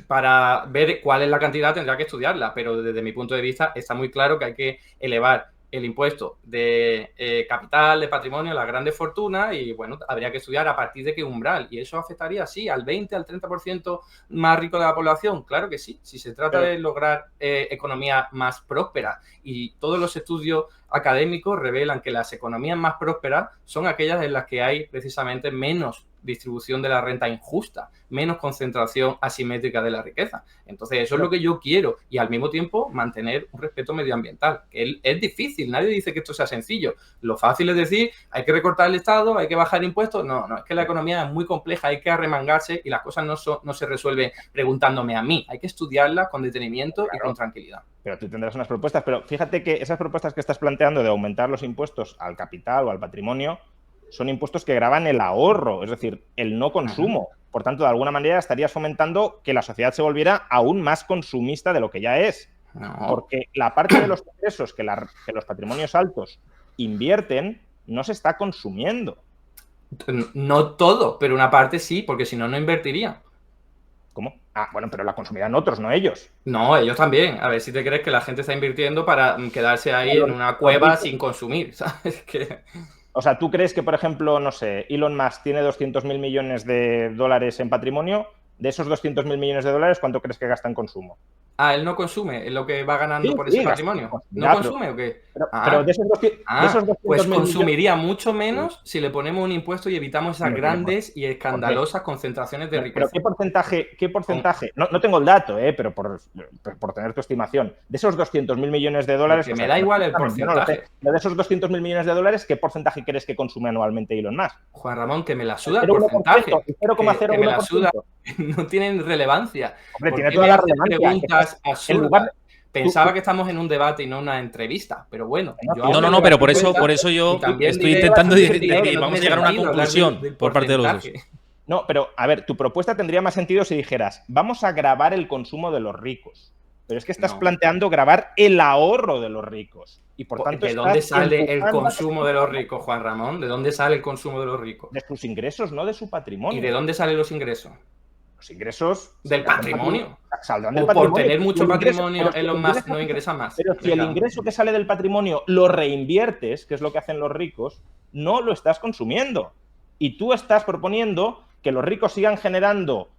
para ver cuál es la cantidad tendrá que estudiarla, pero desde mi punto de vista está muy claro que hay que elevar el impuesto de capital, de patrimonio, las grandes fortunas y, bueno, habría que estudiar a partir de qué umbral. Y eso afectaría, sí, al 20, al 30% más rico de la población. Claro que sí, si se trata de lograr economía más próspera. Y todos los estudios académicos revelan que las economías más prósperas son aquellas en las que hay precisamente menos distribución de la renta injusta, menos concentración asimétrica de la riqueza. Entonces, eso es lo que yo quiero y al mismo tiempo mantener un respeto medioambiental, que es difícil, nadie dice que esto sea sencillo. Lo fácil es decir, hay que recortar el Estado, hay que bajar impuestos. No, es que la economía es muy compleja, hay que arremangarse y las cosas no se resuelven preguntándome a mí, hay que estudiarlas con detenimiento y con tranquilidad. Pero tú tendrás unas propuestas, pero fíjate que esas propuestas que estás planteando de aumentar los impuestos al capital o al patrimonio son impuestos que gravan el ahorro, es decir, el no consumo. Por tanto, de alguna manera estarías fomentando que la sociedad se volviera aún más consumista de lo que ya es. No. Porque la parte de los ingresos que los patrimonios altos invierten no se está consumiendo. No todo, pero una parte sí, porque si no, no invertiría. ¿Cómo? Ah, bueno, pero la consumirán otros, no ellos. No, ellos también. A ver si te crees que la gente está invirtiendo para quedarse ahí en una cueva sin consumir, ¿sabes? O sea, ¿tú crees que, por ejemplo, no sé, Elon Musk tiene 200.000 millones de dólares en patrimonio? De esos 200.000 millones de dólares, ¿cuánto crees que gasta en consumo? Ah, él no consume, es lo que va ganando por ese patrimonio. ¿No consume o qué? Pero de esos 200.000 pues millones... consumiría mucho menos si le ponemos un impuesto y evitamos esas grandes y escandalosas concentraciones de riqueza. ¿Pero qué porcentaje? No tengo el dato, pero por tener tu estimación. De esos 200.000 millones de dólares... Que me da igual el porcentaje. De esos 200.000 millones de dólares, ¿qué porcentaje crees que consume anualmente Elon Musk? Juan Ramón, que me la suda el porcentaje. 0,01%. Que me la suda, no tienen relevancia. Hombre, tiene toda la relevancia. Preguntas absurdas. Pensaba que estamos en un debate y no una entrevista, pero bueno. No, pero por eso yo estoy intentando decir que vamos a llegar a una conclusión por parte de los dos. No, pero a ver, tu propuesta tendría más sentido si dijeras, vamos a grabar el consumo de los ricos. Pero es que estás planteando grabar el ahorro de los ricos. Y por tanto, ¿de dónde sale el consumo de los ricos, Juan Ramón? ¿De dónde sale el consumo de los ricos? De sus ingresos, no de su patrimonio. ¿Y de dónde salen los ingresos? Los ingresos... ¿Del patrimonio? Saldrán del patrimonio. Por tener mucho patrimonio, Elon Musk no ingresa más. Pero si el ingreso que sale del patrimonio lo reinviertes, que es lo que hacen los ricos, no lo estás consumiendo. Y tú estás proponiendo que los ricos sigan generando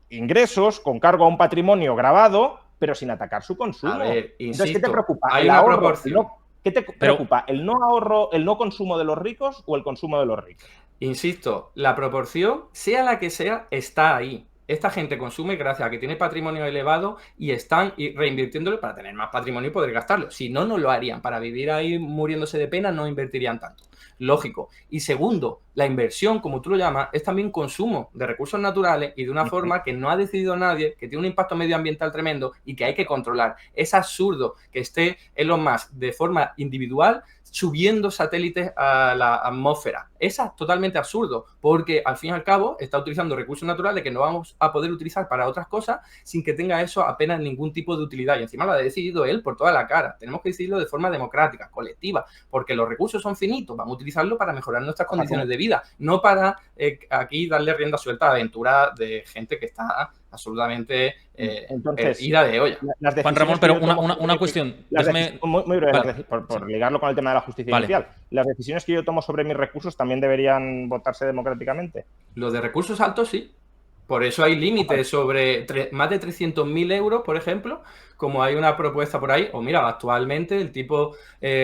ingresos con cargo a un patrimonio grabado, pero sin atacar su consumo. A ver, insisto, entonces, ¿qué te preocupa? Hay una proporción. ¿Qué te preocupa? ¿El no ahorro, el no consumo de los ricos o el consumo de los ricos? Insisto, la proporción, sea la que sea, está ahí. Esta gente consume gracias a que tiene patrimonio elevado y están reinvirtiéndolo para tener más patrimonio y poder gastarlo. Si no, no lo harían. Para vivir ahí muriéndose de pena no invertirían tanto. Lógico. Y segundo, la inversión, como tú lo llamas, es también consumo de recursos naturales y de una forma que no ha decidido nadie, que tiene un impacto medioambiental tremendo y que hay que controlar. Es absurdo que esté Elon Musk de forma individual subiendo satélites a la atmósfera. Es totalmente absurdo, porque al fin y al cabo está utilizando recursos naturales que no vamos a poder utilizar para otras cosas sin que tenga eso apenas ningún tipo de utilidad. Y encima lo ha decidido él por toda la cara. Tenemos que decidirlo de forma democrática, colectiva, porque los recursos son finitos. Vamos a utilizarlo para mejorar nuestras condiciones de vida, no para aquí darle rienda suelta a aventura de gente que está absolutamente ida de olla. Juan Ramón, pero una cuestión. Muy breve, vale. Por ligarlo con el tema de la justicia inicial. ¿Las decisiones que yo tomo sobre mis recursos también deberían votarse democráticamente? Los de recursos altos, sí. Por eso hay límites sobre más de 300.000 euros, por ejemplo, como hay una propuesta por ahí. O mira, actualmente el tipo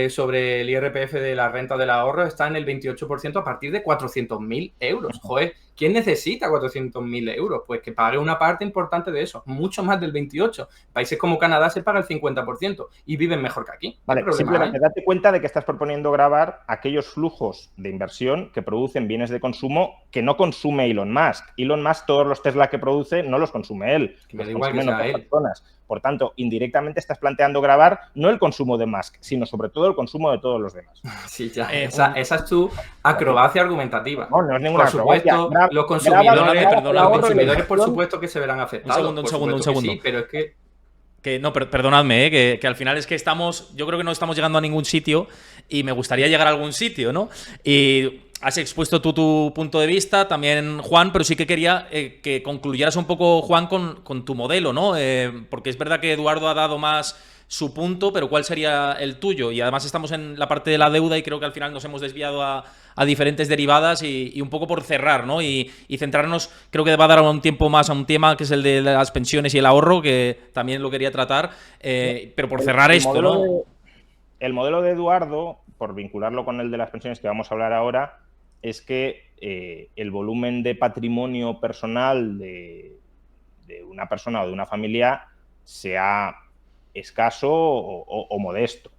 sobre el IRPF de la renta del ahorro está en el 28% a partir de 400.000 euros. Joder, ¿quién necesita 400.000 euros? Pues que pague una parte importante de eso, mucho más del 28%. Países como Canadá se paga el 50% y viven mejor que aquí. Vale, simplemente date cuenta de que estás proponiendo grabar aquellos flujos de inversión que producen bienes de consumo que no consume Elon Musk. Elon Musk, todos los Tesla que produce, no los consume él. Me da igual que sea él. Personas. Por tanto, indirectamente estás planteando grabar no el consumo de Musk, sino sobre todo el consumo de todos los demás. Sí, ya. Esa es tu acrobacia argumentativa. No es ninguna acrobacia. Por supuesto, los consumidores, por supuesto, que se verán afectados. Un segundo. Sí, pero es que... Perdonadme, que al final es que yo creo que no estamos llegando a ningún sitio y me gustaría llegar a algún sitio, ¿no? Y has expuesto tú tu punto de vista, también Juan, pero sí que quería que concluyeras un poco, Juan, con tu modelo, ¿no? Porque es verdad que Eduardo ha dado más su punto, pero ¿cuál sería el tuyo? Y además estamos en la parte de la deuda y creo que al final nos hemos desviado a diferentes derivadas y un poco por cerrar, ¿no? Y centrarnos, creo que va a dar un tiempo más a un tema que es el de las pensiones y el ahorro, que también lo quería tratar, pero por cerrar esto, ¿no? El modelo de Eduardo, por vincularlo con el de las pensiones que vamos a hablar ahora, es que el volumen de patrimonio personal de una persona o de una familia sea escaso o modesto.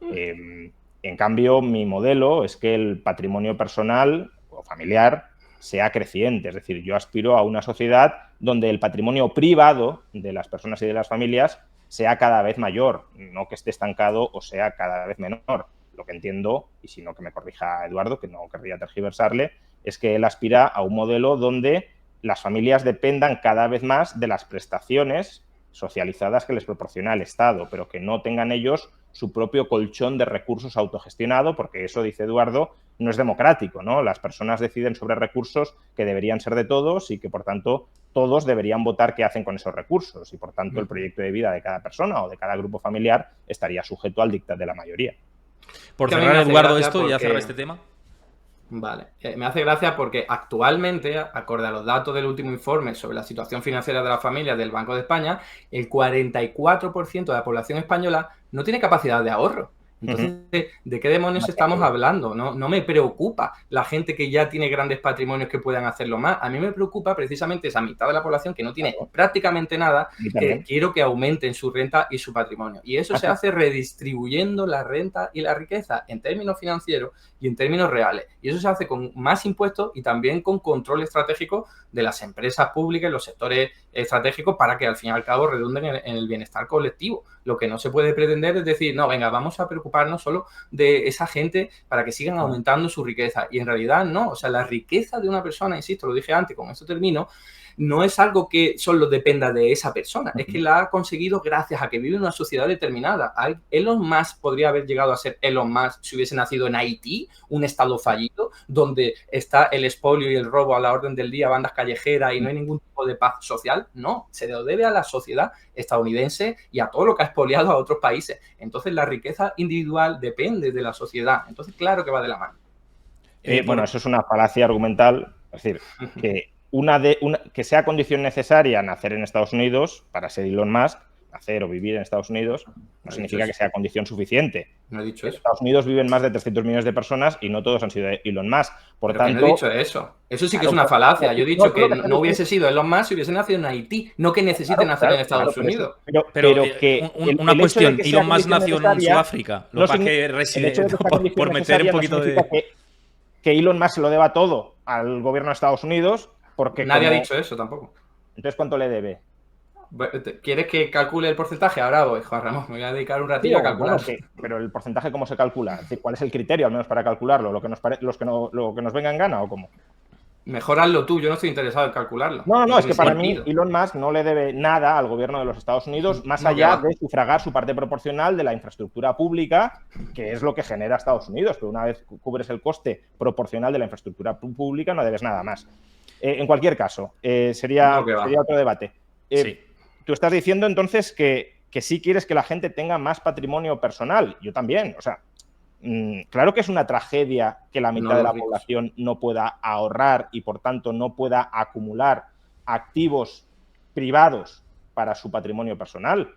En cambio, mi modelo es que el patrimonio personal o familiar sea creciente. Es decir, yo aspiro a una sociedad donde el patrimonio privado de las personas y de las familias sea cada vez mayor, no que esté estancado o sea cada vez menor. Lo que entiendo, y si no que me corrija Eduardo, que no querría tergiversarle, es que él aspira a un modelo donde las familias dependan cada vez más de las prestaciones socializadas que les proporciona el Estado, pero que no tengan ellos su propio colchón de recursos autogestionado, porque eso, dice Eduardo, no es democrático, ¿no? Las personas deciden sobre recursos que deberían ser de todos y que, por tanto, todos deberían votar qué hacen con esos recursos y, por tanto, el proyecto de vida de cada persona o de cada grupo familiar estaría sujeto al dictat de la mayoría. Por cerrar, Eduardo, esto y ya cerrar este tema. Vale, me hace gracia porque actualmente, acorde a los datos del último informe sobre la situación financiera de las familias del Banco de España, el 44% de la población española no tiene capacidad de ahorro. Entonces, ¿de qué demonios estamos hablando? No me preocupa la gente que ya tiene grandes patrimonios que puedan hacerlo más. A mí me preocupa precisamente esa mitad de la población que no tiene prácticamente nada, que quiero que aumenten su renta y su patrimonio. Y eso se hace redistribuyendo la renta y la riqueza en términos financieros y en términos reales. Y eso se hace con más impuestos y también con control estratégico de las empresas públicas y los sectores estratégicos para que al fin y al cabo redunden en el bienestar colectivo. Lo que no se puede pretender es decir, no, venga, vamos a preocuparnos solo de esa gente para que sigan aumentando su riqueza. Y en realidad no, o sea, la riqueza de una persona, insisto, lo dije antes, con esto termino, no es algo que solo dependa de esa persona, es que la ha conseguido gracias a que vive en una sociedad determinada. Elon Musk podría haber llegado a ser Elon Musk si hubiese nacido en Haití, un estado fallido, donde está el expolio y el robo a la orden del día, bandas callejeras y no hay ningún tipo de paz social. No, se lo debe a la sociedad estadounidense y a todo lo que ha expoliado a otros países. Entonces la riqueza individual depende de la sociedad. Entonces claro que va de la mano. Bueno, eso es una falacia argumental, es decir, que que sea condición necesaria nacer en Estados Unidos para ser Elon Musk, nacer o vivir en Estados Unidos, no significa que sea condición suficiente. No he dicho eso. En Estados Unidos viven más de 300 millones de personas y no todos han sido Elon Musk. Por tanto, no he dicho eso. Eso sí que es una falacia. Yo he dicho que no hubiese sido Elon Musk si hubiese nacido en Haití, no que necesite nacer en Estados Unidos. Pero que una cuestión, Elon Musk nació en Sudáfrica. Lo que pasa es que reside, por meter un poquito de... Que Elon Musk se lo deba todo al gobierno de Estados Unidos, porque nadie ha dicho eso tampoco. Entonces, ¿cuánto le debe? ¿Quieres que calcule el porcentaje? Ahora voy, Juan Ramón, me voy a dedicar un ratillo a calcular. Bueno, pero el porcentaje, ¿cómo se calcula? Es decir, ¿cuál es el criterio, al menos para calcularlo? ¿Lo que nos venga en gana o cómo? Mejor hazlo tú, yo no estoy interesado en calcularlo. No, es que para mí Elon Musk no le debe nada al gobierno de los Estados Unidos, más allá de sufragar su parte proporcional de la infraestructura pública, que es lo que genera Estados Unidos, pero una vez cubres el coste proporcional de la infraestructura pública no debes nada más. En cualquier caso, sería otro debate. Sí. Tú estás diciendo entonces que sí quieres que la gente tenga más patrimonio personal. Yo también, o sea, claro que es una tragedia que la mitad de la población no pueda ahorrar y, por tanto, no pueda acumular activos privados para su patrimonio personal.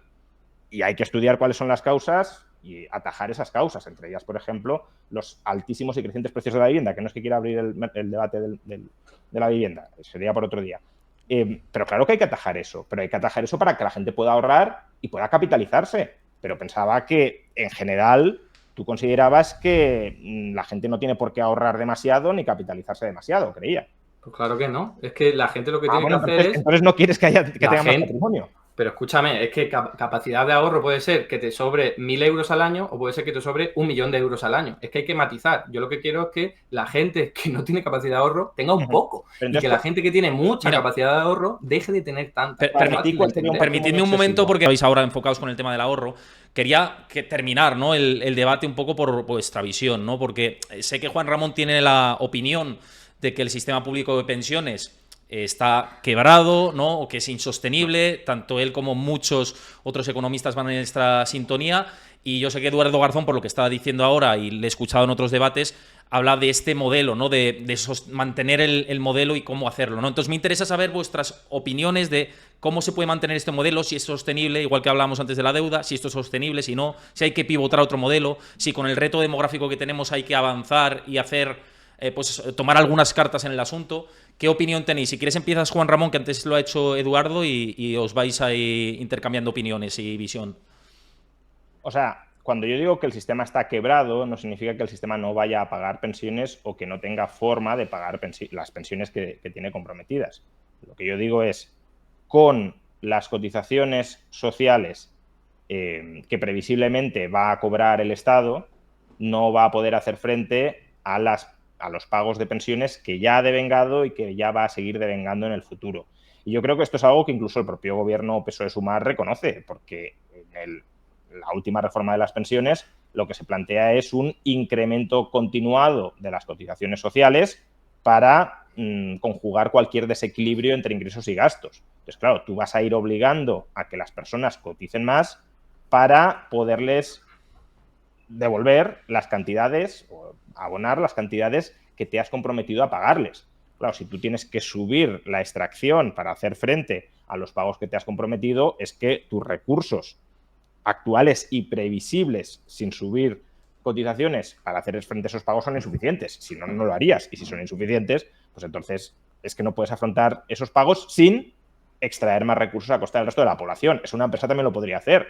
Y hay que estudiar cuáles son las causas y atajar esas causas. Entre ellas, por ejemplo, los altísimos y crecientes precios de la vivienda, que no es que quiera abrir el debate de la vivienda, sería por otro día. Pero claro que hay que atajar eso. Pero hay que atajar eso para que la gente pueda ahorrar y pueda capitalizarse. Pero pensaba que, en general, tú considerabas que la gente no tiene por qué ahorrar demasiado ni capitalizarse demasiado, creía. Pues claro que no. Es que la gente lo que tiene que hacer es... Entonces no quieres que tenga más patrimonio. Pero escúchame, es que capacidad de ahorro puede ser que te sobre 1.000 euros al año o puede ser que te sobre 1.000.000 de euros al año. Es que hay que matizar. Yo lo que quiero es que la gente que no tiene capacidad de ahorro tenga un poco. Y que la gente que tiene mucha capacidad de ahorro deje de tener tanta. Permitidme un momento, porque vais ahora enfocados con el tema del ahorro. Quería terminar, ¿no?, el debate un poco por vuestra visión, ¿no? Porque sé que Juan Ramón tiene la opinión de que el sistema público de pensiones está quebrado, ¿no?, o que es insostenible. Tanto él como muchos otros economistas van en esta sintonía. Y yo sé que Eduardo Garzón, por lo que estaba diciendo ahora y le he escuchado en otros debates, habla de este modelo, ¿no?, de mantener el modelo y cómo hacerlo, ¿no? Entonces me interesa saber vuestras opiniones de cómo se puede mantener este modelo, si es sostenible, igual que hablábamos antes de la deuda, si esto es sostenible, si no, si hay que pivotar a otro modelo, si con el reto demográfico que tenemos hay que avanzar y hacer, tomar algunas cartas en el asunto. ¿Qué opinión tenéis? Si quieres empiezas, Juan Ramón, que antes lo ha hecho Eduardo, y os vais ahí intercambiando opiniones y visión. O sea, cuando yo digo que el sistema está quebrado, no significa que el sistema no vaya a pagar pensiones o que no tenga forma de pagar las pensiones que tiene comprometidas. Lo que yo digo es, con las cotizaciones sociales que previsiblemente va a cobrar el Estado, no va a poder hacer frente a los pagos de pensiones que ya ha devengado y que ya va a seguir devengando en el futuro. Y yo creo que esto es algo que incluso el propio gobierno PSOE-Sumar reconoce, porque en la última reforma de las pensiones lo que se plantea es un incremento continuado de las cotizaciones sociales para conjugar cualquier desequilibrio entre ingresos y gastos. Entonces, claro, tú vas a ir obligando a que las personas coticen más para poderles devolver las cantidades o abonar las cantidades que te has comprometido a pagarles. Claro, si tú tienes que subir la extracción para hacer frente a los pagos que te has comprometido, es que tus recursos actuales y previsibles, sin subir cotizaciones para hacer frente a esos pagos son insuficientes. Si no, no lo harías. Y si son insuficientes, pues entonces es que no puedes afrontar esos pagos sin extraer más recursos a costa del resto de la población. Eso una empresa también lo podría hacer.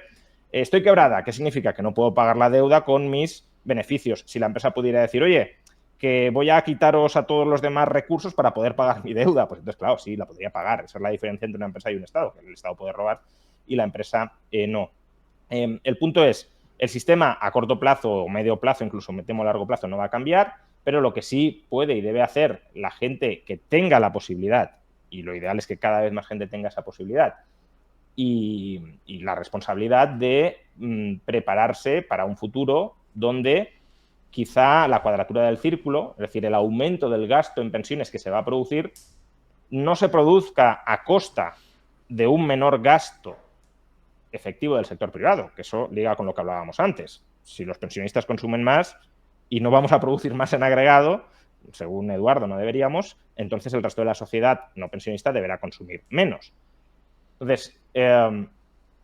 Estoy quebrada. ¿Qué significa? Que no puedo pagar la deuda con mis beneficios. Si la empresa pudiera decir, oye, que voy a quitaros a todos los demás recursos para poder pagar mi deuda, pues entonces, claro, sí, la podría pagar. Esa es la diferencia entre una empresa y un Estado, que el Estado puede robar y la empresa no. El punto es, el sistema a corto plazo o medio plazo, incluso me temo a largo plazo, no va a cambiar, pero lo que sí puede y debe hacer la gente que tenga la posibilidad, y lo ideal es que cada vez más gente tenga esa posibilidad, y la responsabilidad de prepararse para un futuro donde quizá la cuadratura del círculo, es decir, el aumento del gasto en pensiones que se va a producir, no se produzca a costa de un menor gasto efectivo del sector privado, que eso liga con lo que hablábamos antes. Si los pensionistas consumen más y no vamos a producir más en agregado, según Eduardo no deberíamos, entonces el resto de la sociedad no pensionista deberá consumir menos. Entonces,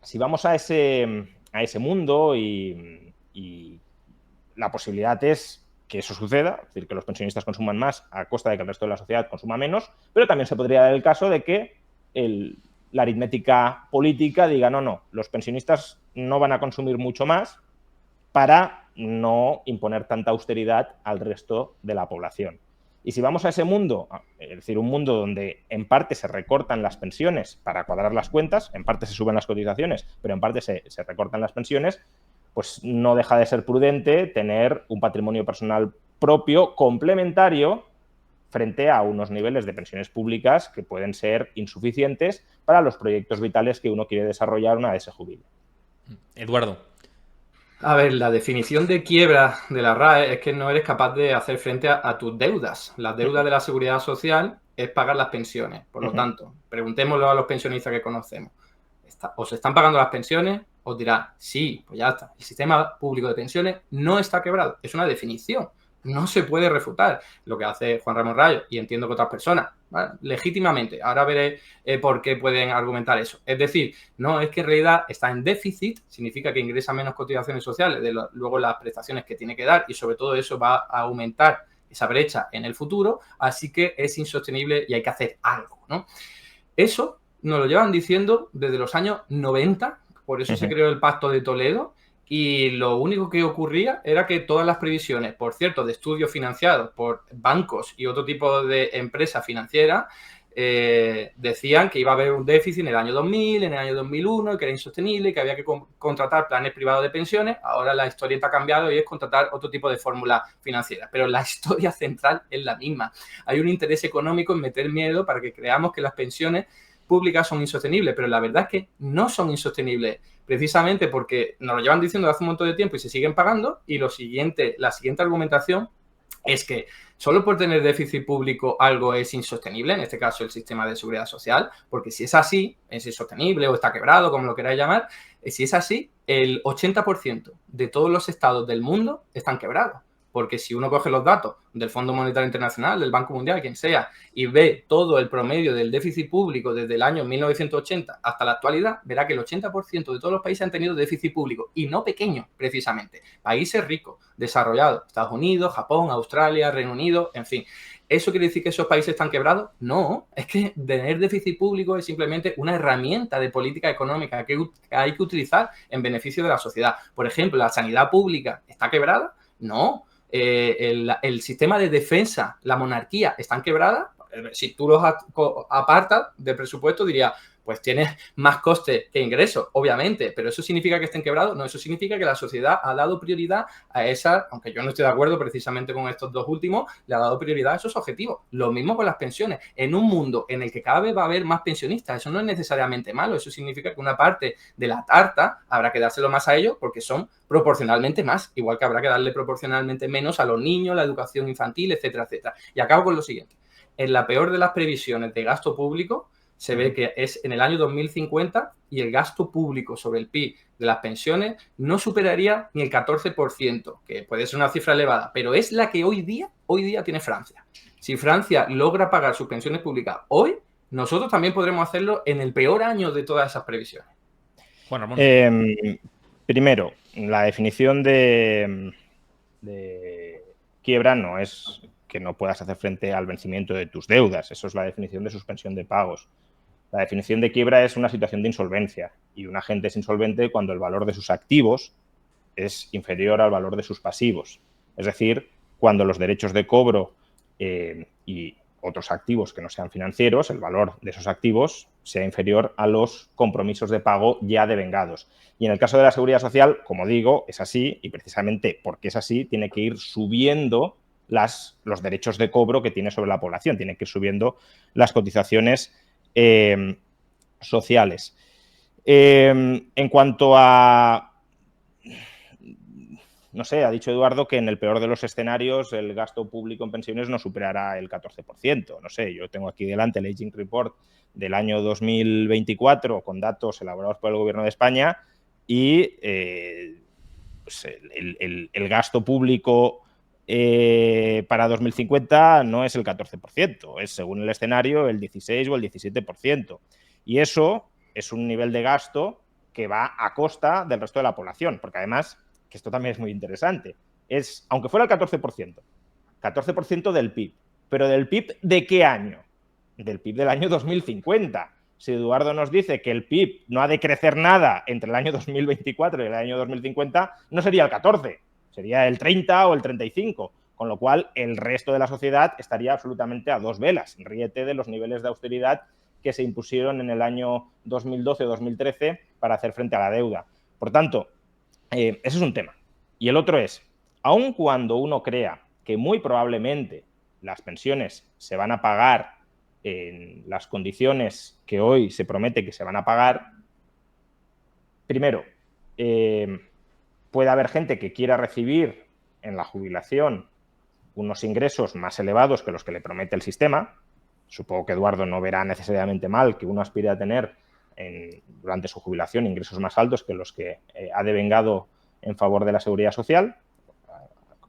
si vamos a ese mundo y la posibilidad es que eso suceda, es decir, que los pensionistas consuman más a costa de que el resto de la sociedad consuma menos, pero también se podría dar el caso de que la aritmética política diga, no, los pensionistas no van a consumir mucho más para no imponer tanta austeridad al resto de la población. Y si vamos a ese mundo, es decir, un mundo donde en parte se recortan las pensiones para cuadrar las cuentas, en parte se suben las cotizaciones, pero en parte se recortan las pensiones, pues no deja de ser prudente tener un patrimonio personal propio complementario frente a unos niveles de pensiones públicas que pueden ser insuficientes para los proyectos vitales que uno quiere desarrollar una vez se jubile. Eduardo. A ver, la definición de quiebra de la RAE es que no eres capaz de hacer frente a tus deudas. La deuda de la seguridad social es pagar las pensiones. Por lo tanto, preguntémoslo a los pensionistas que conocemos. ¿Os están pagando las pensiones? Os dirá, sí, pues ya está. El sistema público de pensiones no está quebrado. Es una definición. No se puede refutar lo que hace Juan Ramón Rayo, y entiendo que otras personas, ¿vale? Legítimamente. Ahora veré por qué pueden argumentar eso. Es decir, no, es que en realidad está en déficit, significa que ingresa menos cotizaciones sociales, luego las prestaciones que tiene que dar, y sobre todo eso va a aumentar esa brecha en el futuro, así que es insostenible y hay que hacer algo, ¿no? Eso nos lo llevan diciendo desde los años 90, por eso se creó el Pacto de Toledo. Y lo único que ocurría era que todas las previsiones, por cierto, de estudios financiados por bancos y otro tipo de empresas financieras, decían que iba a haber un déficit en el año 2000, en el año 2001, que era insostenible, que había que contratar planes privados de pensiones. Ahora la historieta ha cambiado y es contratar otro tipo de fórmula financiera. Pero la historia central es la misma. Hay un interés económico en meter miedo para que creamos que las pensiones públicas son insostenibles, pero la verdad es que no son insostenibles, precisamente porque nos lo llevan diciendo hace un montón de tiempo y se siguen pagando. Y la siguiente argumentación es que solo por tener déficit público algo es insostenible, en este caso el sistema de seguridad social, porque si es así, es insostenible o está quebrado, como lo queráis llamar. Si es así, el 80% de todos los estados del mundo están quebrados. Porque si uno coge los datos del Fondo Monetario Internacional, del Banco Mundial, quien sea, y ve todo el promedio del déficit público desde el año 1980 hasta la actualidad, verá que el 80% de todos los países han tenido déficit público, y no pequeño, precisamente. Países ricos, desarrollados, Estados Unidos, Japón, Australia, Reino Unido, en fin. ¿Eso quiere decir que esos países están quebrados? No, es que tener déficit público es simplemente una herramienta de política económica que hay que utilizar en beneficio de la sociedad. Por ejemplo, ¿la sanidad pública está quebrada? No. El sistema de defensa, la monarquía, ¿están quebradas? Si tú los apartas del presupuesto, diría, pues tienes más costes que ingresos, obviamente, pero ¿eso significa que estén quebrados? No, eso significa que la sociedad ha dado prioridad a esas, aunque yo no estoy de acuerdo precisamente con estos dos últimos, le ha dado prioridad a esos objetivos. Lo mismo con las pensiones. En un mundo en el que cada vez va a haber más pensionistas, eso no es necesariamente malo, eso significa que una parte de la tarta habrá que dárselo más a ellos porque son proporcionalmente más, igual que habrá que darle proporcionalmente menos a los niños, la educación infantil, etcétera, etcétera. Y acabo con lo siguiente. En la peor de las previsiones de gasto público, se ve que es en el año 2050 y el gasto público sobre el PIB de las pensiones no superaría ni el 14%, que puede ser una cifra elevada, pero es la que hoy día tiene Francia. Si Francia logra pagar sus pensiones públicas hoy, nosotros también podremos hacerlo en el peor año de todas esas previsiones. Juan Ramón. Primero, la definición de de quiebra no es que no puedas hacer frente al vencimiento de tus deudas. Eso es la definición de suspensión de pagos. La definición de quiebra es una situación de insolvencia y un agente es insolvente cuando el valor de sus activos es inferior al valor de sus pasivos. Es decir, cuando los derechos de cobro y otros activos que no sean financieros, el valor de esos activos sea inferior a los compromisos de pago ya devengados. Y en el caso de la Seguridad Social, como digo, es así y precisamente porque es así tiene que ir subiendo los derechos de cobro que tiene sobre la población, tiene que ir subiendo las cotizaciones sociales. En cuanto a... No sé, ha dicho Eduardo que en el peor de los escenarios el gasto público en pensiones no superará el 14%. No sé, yo tengo aquí delante el Aging Report del año 2024 con datos elaborados por el Gobierno de España y pues el gasto público para 2050 no es el 14%, es según el escenario el 16 o el 17%. Y eso es un nivel de gasto que va a costa del resto de la población, porque además, que esto también es muy interesante, es, aunque fuera el 14% del PIB, pero ¿del PIB de qué año? Del PIB del año 2050. Si Eduardo nos dice que el PIB no ha de crecer nada entre el año 2024 y el año 2050, no sería el 14, sería el 30 o el 35, con lo cual el resto de la sociedad estaría absolutamente a dos velas. Ríete de los niveles de austeridad que se impusieron en el año 2012 o 2013 para hacer frente a la deuda. Por tanto, ese es un tema. Y el otro es, aun cuando uno crea que muy probablemente las pensiones se van a pagar en las condiciones que hoy se promete que se van a pagar, primero, puede haber gente que quiera recibir en la jubilación unos ingresos más elevados que los que le promete el sistema. Supongo que Eduardo no verá necesariamente mal que uno aspire a tener durante su jubilación ingresos más altos que los que ha devengado en favor de la seguridad social,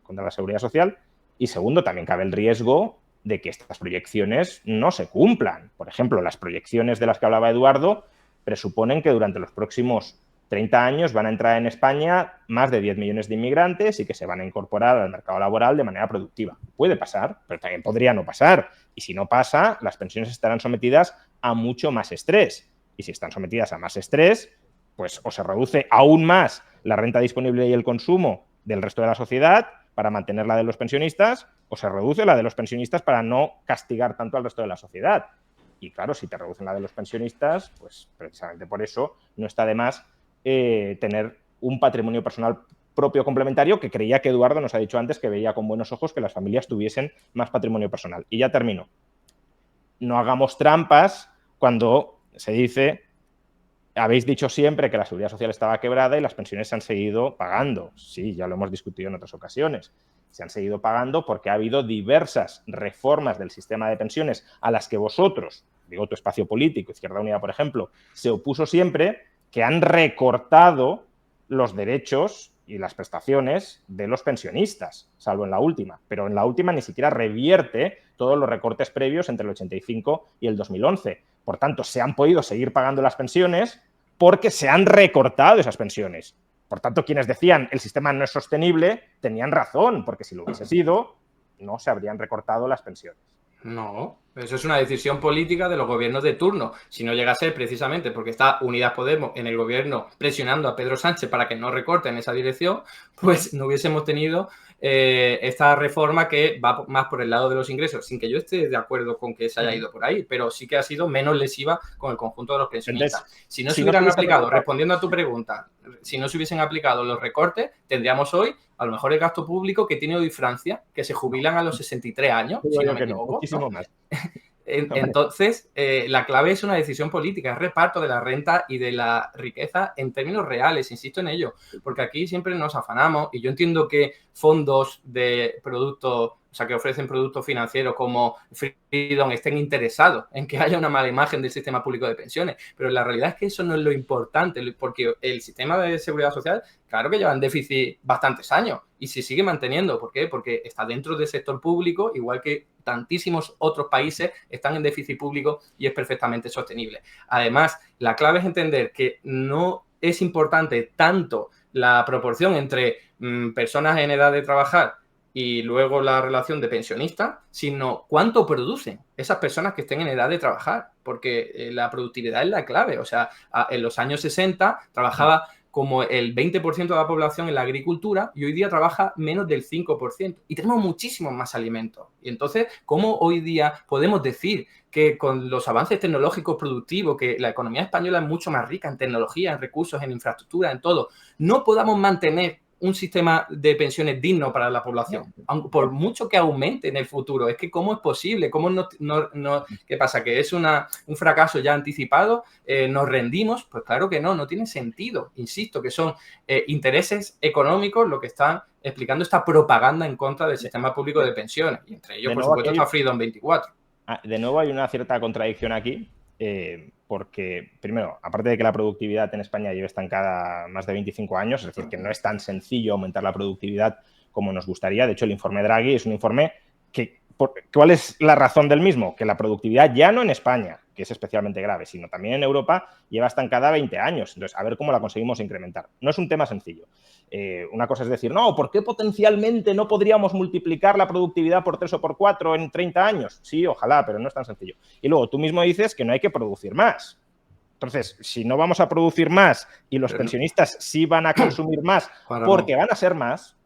contra la seguridad social. Y segundo, también cabe el riesgo de que estas proyecciones no se cumplan. Por ejemplo, las proyecciones de las que hablaba Eduardo presuponen que durante los próximos 30 años van a entrar en España más de 10 millones de inmigrantes y que se van a incorporar al mercado laboral de manera productiva. Puede pasar, pero también podría no pasar. Y si no pasa, las pensiones estarán sometidas a mucho más estrés. Y si están sometidas a más estrés, pues o se reduce aún más la renta disponible y el consumo del resto de la sociedad para mantener la de los pensionistas, o se reduce la de los pensionistas para no castigar tanto al resto de la sociedad. Y claro, si te reducen la de los pensionistas, pues precisamente por eso no está de más tener un patrimonio personal propio complementario, que creía que Eduardo nos ha dicho antes que veía con buenos ojos que las familias tuviesen más patrimonio personal. Y ya termino. No hagamos trampas cuando se dice, habéis dicho siempre que la seguridad social estaba quebrada y las pensiones se han seguido pagando. Sí, ya lo hemos discutido en otras ocasiones. Se han seguido pagando porque ha habido diversas reformas del sistema de pensiones a las que vosotros, digo tu espacio político, Izquierda Unida, por ejemplo, se opuso siempre, que han recortado los derechos y las prestaciones de los pensionistas, salvo en la última. Pero en la última ni siquiera revierte todos los recortes previos entre el 85 y el 2011. Por tanto, se han podido seguir pagando las pensiones porque se han recortado esas pensiones. Por tanto, quienes decían el sistema no es sostenible tenían razón, porque si lo hubiese sido, no se habrían recortado las pensiones. No, eso es una decisión política de los gobiernos de turno. Si no llega a ser precisamente porque está Unidas Podemos en el gobierno presionando a Pedro Sánchez para que no recorte en esa dirección, pues no hubiésemos tenido esta reforma que va más por el lado de los ingresos, sin que yo esté de acuerdo con que se haya ido por ahí, pero sí que ha sido menos lesiva con el conjunto de los pensionistas. Entonces, si no se hubieran aplicado, respondiendo a tu pregunta, si no se hubiesen aplicado los recortes, tendríamos hoy a lo mejor el gasto público que tiene hoy Francia, que se jubilan a los 63 años, si no me equivoco. Muchísimo más. Entonces, la clave es una decisión política, es reparto de la renta y de la riqueza en términos reales, insisto en ello, porque aquí siempre nos afanamos y yo entiendo que fondos de productos, o sea, que ofrecen productos financieros como Freedom estén interesados en que haya una mala imagen del sistema público de pensiones, pero la realidad es que eso no es lo importante, porque el sistema de seguridad social, claro que lleva en déficit bastantes años y se sigue manteniendo. ¿Por qué? Porque está dentro del sector público, igual que tantísimos otros países están en déficit público y es perfectamente sostenible. Además, la clave es entender que no es importante tanto la proporción entre personas en edad de trabajar y luego la relación de pensionistas, sino cuánto producen esas personas que estén en edad de trabajar, porque la productividad es la clave. O sea, en los años 60 trabajaba como el 20% de la población en la agricultura y hoy día trabaja menos del 5%. Y tenemos muchísimos más alimentos. Y entonces, ¿cómo hoy día podemos decir que con los avances tecnológicos productivos, que la economía española es mucho más rica en tecnología, en recursos, en infraestructura, en todo, no podamos mantener un sistema de pensiones digno para la población, por mucho que aumente en el futuro? Es que ¿cómo es posible? ¿Cómo ¿Qué pasa? ¿Que es un fracaso ya anticipado? ¿Nos rendimos? Pues claro que no tiene sentido. Insisto, que son intereses económicos lo que están explicando esta propaganda en contra del sistema público de pensiones. Y entre ellos, por supuesto, está Freedom 24. De nuevo hay una cierta contradicción aquí. Porque, primero, aparte de que la productividad en España lleva estancada más de 25 años, es decir, que no es tan sencillo aumentar la productividad como nos gustaría. De hecho, el informe Draghi es un informe que... ¿Cuál es la razón del mismo? Que la productividad ya no en España, que es especialmente grave, sino también en Europa, lleva estancada 20 años. Entonces, a ver cómo la conseguimos incrementar. No es un tema sencillo. Una cosa es decir, no, ¿por qué potencialmente no podríamos multiplicar la productividad por 3 o por 4 en 30 años? Sí, ojalá, pero no es tan sencillo. Y luego tú mismo dices que no hay que producir más. Entonces, si no vamos a producir más y los pensionistas sí van a consumir más porque van a ser más,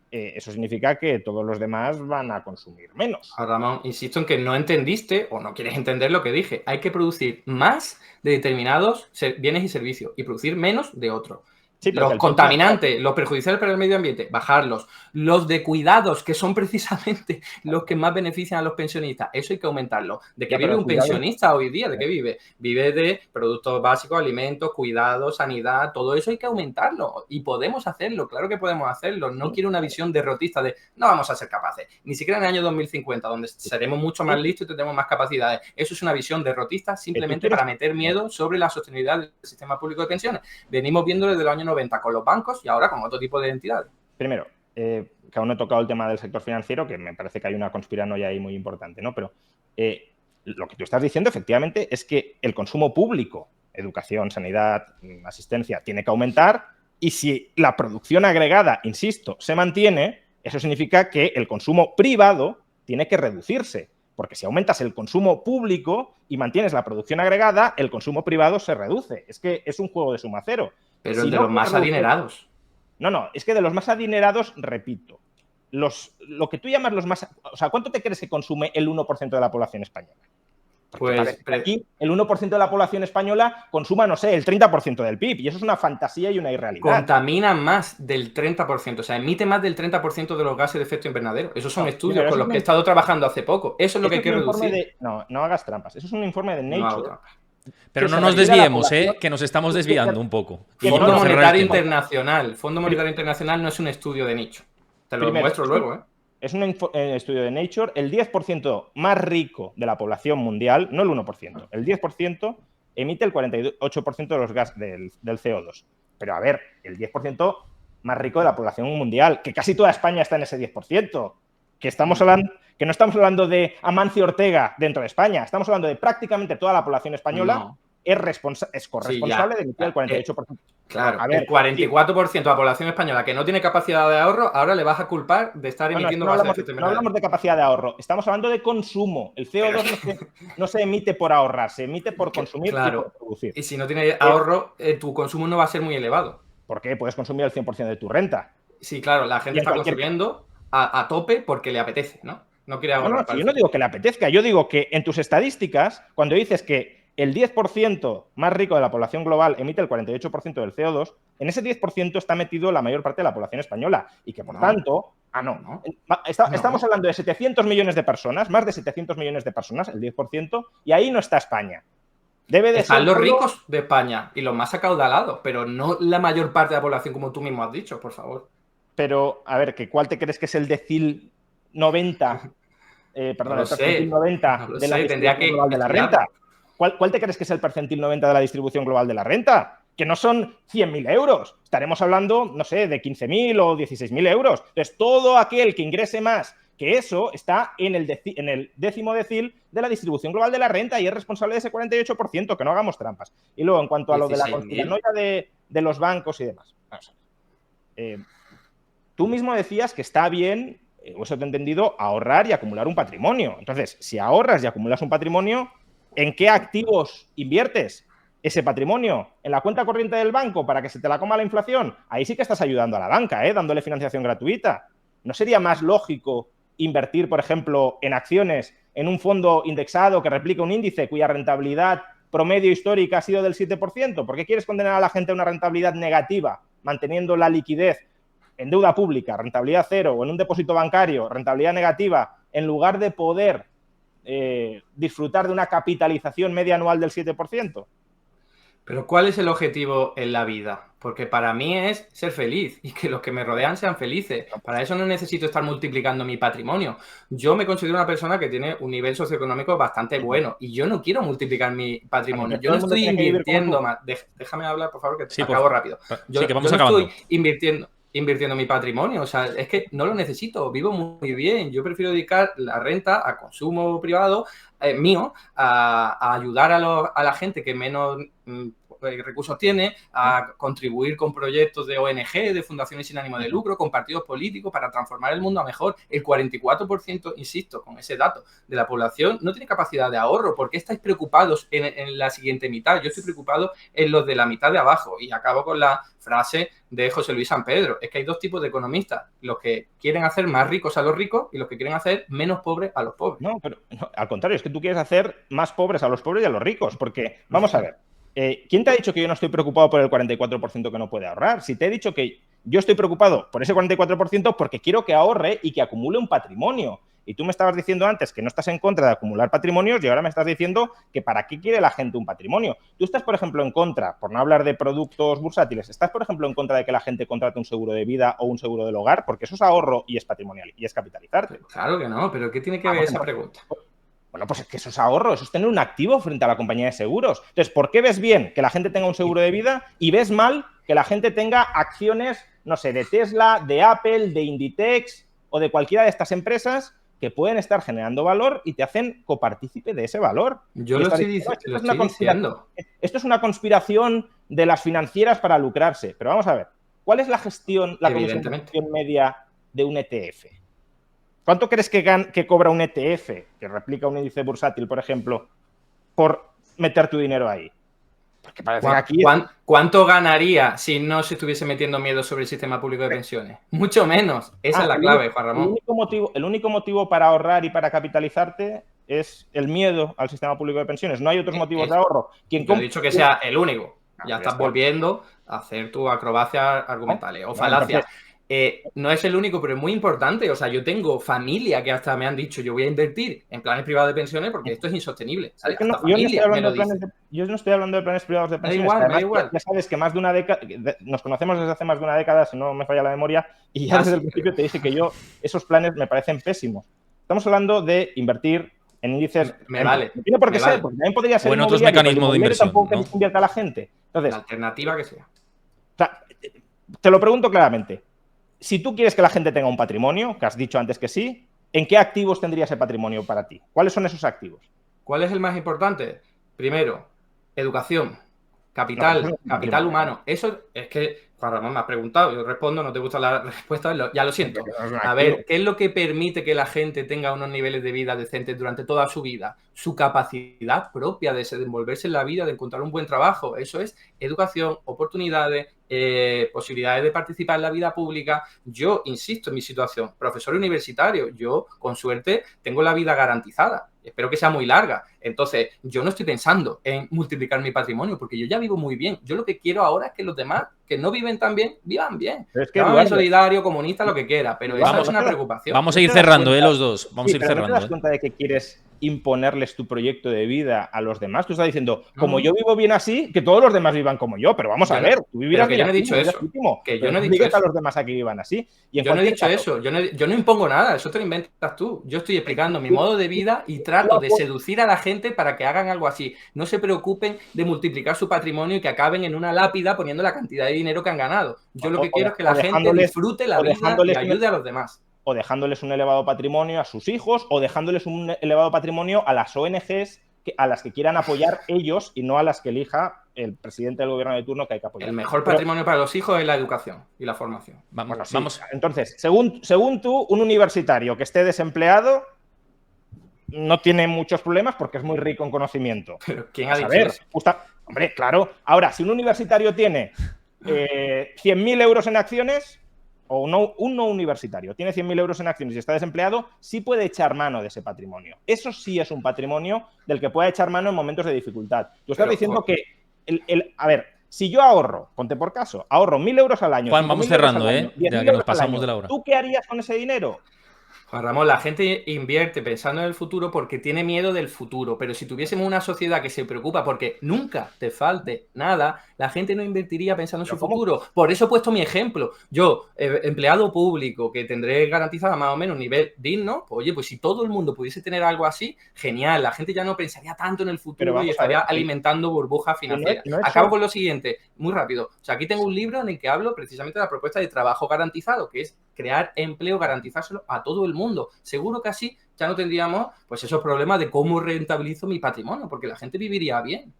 eso significa que todos los demás van a consumir menos. Ramón, insisto en que no entendiste o no quieres entender lo que dije. Hay que producir más de determinados bienes y servicios y producir menos de otros. Sí, los contaminantes, los perjudiciales para el medio ambiente, bajarlos. Los de cuidados, que son precisamente los que más benefician a los pensionistas, eso hay que aumentarlo. ¿De qué vive un pensionista hoy día? ¿De qué vive? Vive de productos básicos, alimentos, cuidados, sanidad, todo eso hay que aumentarlo. Y podemos hacerlo, claro que podemos hacerlo. No quiero una visión derrotista de no vamos a ser capaces. Ni siquiera en el año 2050, donde seremos mucho más listos y tendremos más capacidades. Eso es una visión derrotista simplemente para meter miedo sobre la sostenibilidad del sistema público de pensiones. Venimos viendo desde los años 90 con los bancos y ahora con otro tipo de entidades. Primero, que aún no he tocado el tema del sector financiero, que me parece que hay una conspiranoia ahí muy importante, ¿no? Pero lo que tú estás diciendo efectivamente es que el consumo público, educación, sanidad, asistencia, tiene que aumentar, y si la producción agregada, insisto, se mantiene, eso significa que el consumo privado tiene que reducirse. Porque si aumentas el consumo público y mantienes la producción agregada, el consumo privado se reduce. Es que es un juego de suma cero. Pero si de los más adinerados. No, es que de los más adinerados, repito, lo que tú llamas los más... O sea, ¿cuánto te crees que consume el 1% de la población española? Pues aquí el 1% de la población española consuma, no sé, el 30% del PIB, y eso es una fantasía y una irrealidad. Contamina más del 30%, o sea, emite más del 30% de los gases de efecto invernadero. Esos son estudios con los que he estado trabajando hace poco. Eso es lo que hay que reducir. No hagas trampas. Eso es un informe de Nature. Pero no nos desviemos, que nos estamos desviando un poco. Fondo Monetario Internacional. Fondo Monetario Internacional no es un estudio de nicho. Te lo muestro luego, Es un estudio de Nature. El 10% más rico de la población mundial, no el 1%, el 10% emite el 48% de los gases del CO2. Pero a ver, el 10% más rico de la población mundial, que casi toda España está en ese 10%. Que no estamos hablando de Amancio Ortega dentro de España, estamos hablando de prácticamente toda la población española. Es corresponsable de emitir el 48%. Claro, a ver, el 44% de la población española que no tiene capacidad de ahorro, ahora le vas a culpar de estar emitiendo gases de efecto invernadero. No hablamos de capacidad de ahorro, estamos hablando de consumo. El CO2 no se emite por ahorrar, se emite por consumir y por producir. Y si no tienes ahorro, tu consumo no va a ser muy elevado. ¿Por qué? Puedes consumir el 100% de tu renta. Sí, claro, la gente está consumiendo a tope porque le apetece, ¿no? No quiere ahorrar. Yo no digo que le apetezca, yo digo que en tus estadísticas, cuando dices que el 10% más rico de la población global emite el 48% del CO2, en ese 10% está metido la mayor parte de la población española. Y que, por tanto... Estamos hablando de 700 millones de personas, más de 700 millones de personas, el 10%, y ahí no está España. Están los ricos de España y los más acaudalados, pero no la mayor parte de la población, como tú mismo has dicho, por favor. Pero, a ver, ¿cuál te crees que es el decil 90? Perdón, el percentil 90 de la distribución global de la renta. ¿Cuál te crees que es el percentil 90 de la distribución global de la renta? Que no son 100.000 euros. Estaremos hablando, no sé, de 15.000 o 16.000 euros. Entonces, todo aquel que ingrese más que eso está en el décimo decil de la distribución global de la renta y es responsable de ese 48%, que no hagamos trampas. Y luego, en cuanto a lo de la conspiranoia de los bancos y demás. tú mismo decías que está bien, o eso te he entendido, ahorrar y acumular un patrimonio. Entonces, si ahorras y acumulas un patrimonio, ¿en qué activos inviertes ese patrimonio? ¿En la cuenta corriente del banco para que se te la coma la inflación? Ahí sí que estás ayudando a la banca, dándole financiación gratuita. ¿No sería más lógico invertir, por ejemplo, en acciones, en un fondo indexado que replica un índice cuya rentabilidad promedio histórica ha sido del 7%? ¿Por qué quieres condenar a la gente a una rentabilidad negativa, manteniendo la liquidez en deuda pública, rentabilidad cero, o en un depósito bancario, rentabilidad negativa, en lugar de poder disfrutar de una capitalización media anual del 7%? Pero ¿cuál es el objetivo en la vida? Porque para mí es ser feliz y que los que me rodean sean felices. Para eso no necesito estar multiplicando mi patrimonio. Yo me considero una persona que tiene un nivel socioeconómico bastante bueno y yo no quiero multiplicar mi patrimonio. Yo no estoy invirtiendo más. Déjame hablar, por favor, que Sí, acabo rápido. Yo no estoy invirtiendo mi patrimonio, o sea, es que no lo necesito, vivo muy bien. Yo prefiero dedicar la renta a consumo privado mío, a ayudar a la gente que menos recursos tiene, a contribuir con proyectos de ONG, de fundaciones sin ánimo de lucro, con partidos políticos para transformar el mundo a mejor. El 44%, insisto, con ese dato, de la población no tiene capacidad de ahorro. ¿Por qué estáis preocupados en la siguiente mitad? Yo estoy preocupado en los de la mitad de abajo. Y acabo con la frase de José Luis San Pedro. Es que hay dos tipos de economistas: los que quieren hacer más ricos a los ricos y los que quieren hacer menos pobres a los pobres. No, pero no, al contrario, es que tú quieres hacer más pobres a los pobres y a los ricos, porque, vamos a ver, ¿quién te ha dicho que yo no estoy preocupado por el 44% que no puede ahorrar? Si te he dicho que yo estoy preocupado por ese 44% porque quiero que ahorre y que acumule un patrimonio. Y tú me estabas diciendo antes que no estás en contra de acumular patrimonios y ahora me estás diciendo que para qué quiere la gente un patrimonio. Tú estás, por ejemplo, en contra, por no hablar de productos bursátiles, estás, por ejemplo, en contra de que la gente contrate un seguro de vida o un seguro del hogar, porque eso es ahorro y es patrimonial y es capitalizarte. Claro que no, pero ¿qué tiene que ver esa pregunta? Bueno, pues es que eso es ahorro, eso es tener un activo frente a la compañía de seguros. Entonces, ¿por qué ves bien que la gente tenga un seguro de vida y ves mal que la gente tenga acciones, no sé, de Tesla, de Apple, de Inditex o de cualquiera de estas empresas que pueden estar generando valor y te hacen copartícipe de ese valor? Yo lo estoy diciendo. Esto es una conspiración de las financieras para lucrarse. Pero vamos a ver, ¿cuál es la gestión, la comisión media de un ETF? ¿Cuánto crees que cobra un ETF, que replica un índice bursátil, por ejemplo, por meter tu dinero ahí? Porque parece que aquí ¿Cuánto ganaría si no se estuviese metiendo miedo sobre el sistema público de pensiones? Mucho menos. Esa es la clave, Juan Ramón. El único motivo para ahorrar y para capitalizarte es el miedo al sistema público de pensiones. No hay otros motivos de ahorro. Yo he dicho que sea el único. Ya estás volviendo a hacer tus acrobacias argumentales o falacias. No es el único, pero es muy importante. O sea, yo tengo familia que hasta me han dicho: yo voy a invertir en planes privados de pensiones porque esto es insostenible. ¿Sabes? Yo no estoy hablando de planes privados de pensiones. Da igual. Ya sabes que más de una década, nos conocemos desde hace más de una década, si no me falla la memoria, y ya desde el principio te dije que esos planes me parecen pésimos. Estamos hablando de invertir en índices. Vale. No tiene por qué ser, porque también podría ser. O en otros mecanismos de inversión. Tampoco que invierta la gente. Entonces, la alternativa que sea. O sea, te lo pregunto claramente. Si tú quieres que la gente tenga un patrimonio, que has dicho antes que sí, ¿en qué activos tendría ese patrimonio para ti? ¿Cuáles son esos activos? ¿Cuál es el más importante? Primero, educación, capital humano. Eso es que Juan Ramón me ha preguntado, yo respondo, no te gusta la respuesta, ya lo siento. A ver, ¿qué es lo que permite que la gente tenga unos niveles de vida decentes durante toda su vida? Su capacidad propia de desenvolverse en la vida, de encontrar un buen trabajo. Eso es educación, oportunidades, posibilidades de participar en la vida pública. Yo insisto en mi situación, profesor universitario, yo con suerte tengo la vida garantizada. Espero que sea muy larga. Entonces, yo no estoy pensando en multiplicar mi patrimonio porque yo ya vivo muy bien. Yo lo que quiero ahora es que los demás que no viven tan bien, vivan bien. Es que solidario, comunista, lo que quiera, pero eso es una preocupación. Vamos a ir cerrando, los dos. Vamos a ir cerrando. ¿No te das cuenta de que quieres imponerles tu proyecto de vida a los demás? Tú estás diciendo, como yo vivo bien así, que todos los demás vivan como yo, pero vamos a ver, tú vivirás bien. Yo no he dicho eso. Que yo no he dicho eso. A los demás a que vivan así. Yo no he dicho eso. Yo no impongo nada, eso te lo inventas tú. Yo estoy explicando mi modo de vida y trato de seducir a la gente para que hagan algo así. No se preocupen de multiplicar su patrimonio y que acaben en una lápida poniendo la cantidad de dinero que han ganado. Yo lo que quiero es que la gente disfrute la vida y ayude a los demás. O dejándoles un elevado patrimonio a sus hijos, o dejándoles un elevado patrimonio a las ONGs a las que quieran apoyar ellos y no a las que elija el presidente del gobierno de turno que hay que apoyar. El mejor patrimonio para los hijos es la educación y la formación. Vamos, Bueno, sí. Entonces, según tú, un universitario que esté desempleado no tiene muchos problemas porque es muy rico en conocimiento. Pero ¿quién ha dicho eso? Hombre, claro. Ahora, si un universitario tiene 100.000 euros en acciones, o un no universitario tiene 100.000 euros en acciones y está desempleado, sí puede echar mano de ese patrimonio. Eso sí es un patrimonio del que puede echar mano en momentos de dificultad. Tú estás diciendo que, a ver, si yo ahorro, ponte por caso, ahorro 1.000 euros al año. Juan, vamos cerrando, ya que nos pasamos de la hora. ¿Tú qué harías con ese dinero? Juan Ramón, la gente invierte pensando en el futuro porque tiene miedo del futuro, pero si tuviésemos una sociedad que se preocupa porque nunca te falte nada, la gente no invertiría pensando en su futuro. Por eso he puesto mi ejemplo. Yo, empleado público, que tendré garantizada más o menos un nivel digno, pues, oye, pues si todo el mundo pudiese tener algo así, genial, la gente ya no pensaría tanto en el futuro y estaría alimentando burbujas financieras. Acabo con lo siguiente, muy rápido. O sea, aquí tengo un libro en el que hablo precisamente de la propuesta de trabajo garantizado, que es crear empleo, garantizárselo a todo el mundo. Seguro que así ya no tendríamos pues esos problemas de cómo rentabilizo mi patrimonio, porque la gente viviría bien.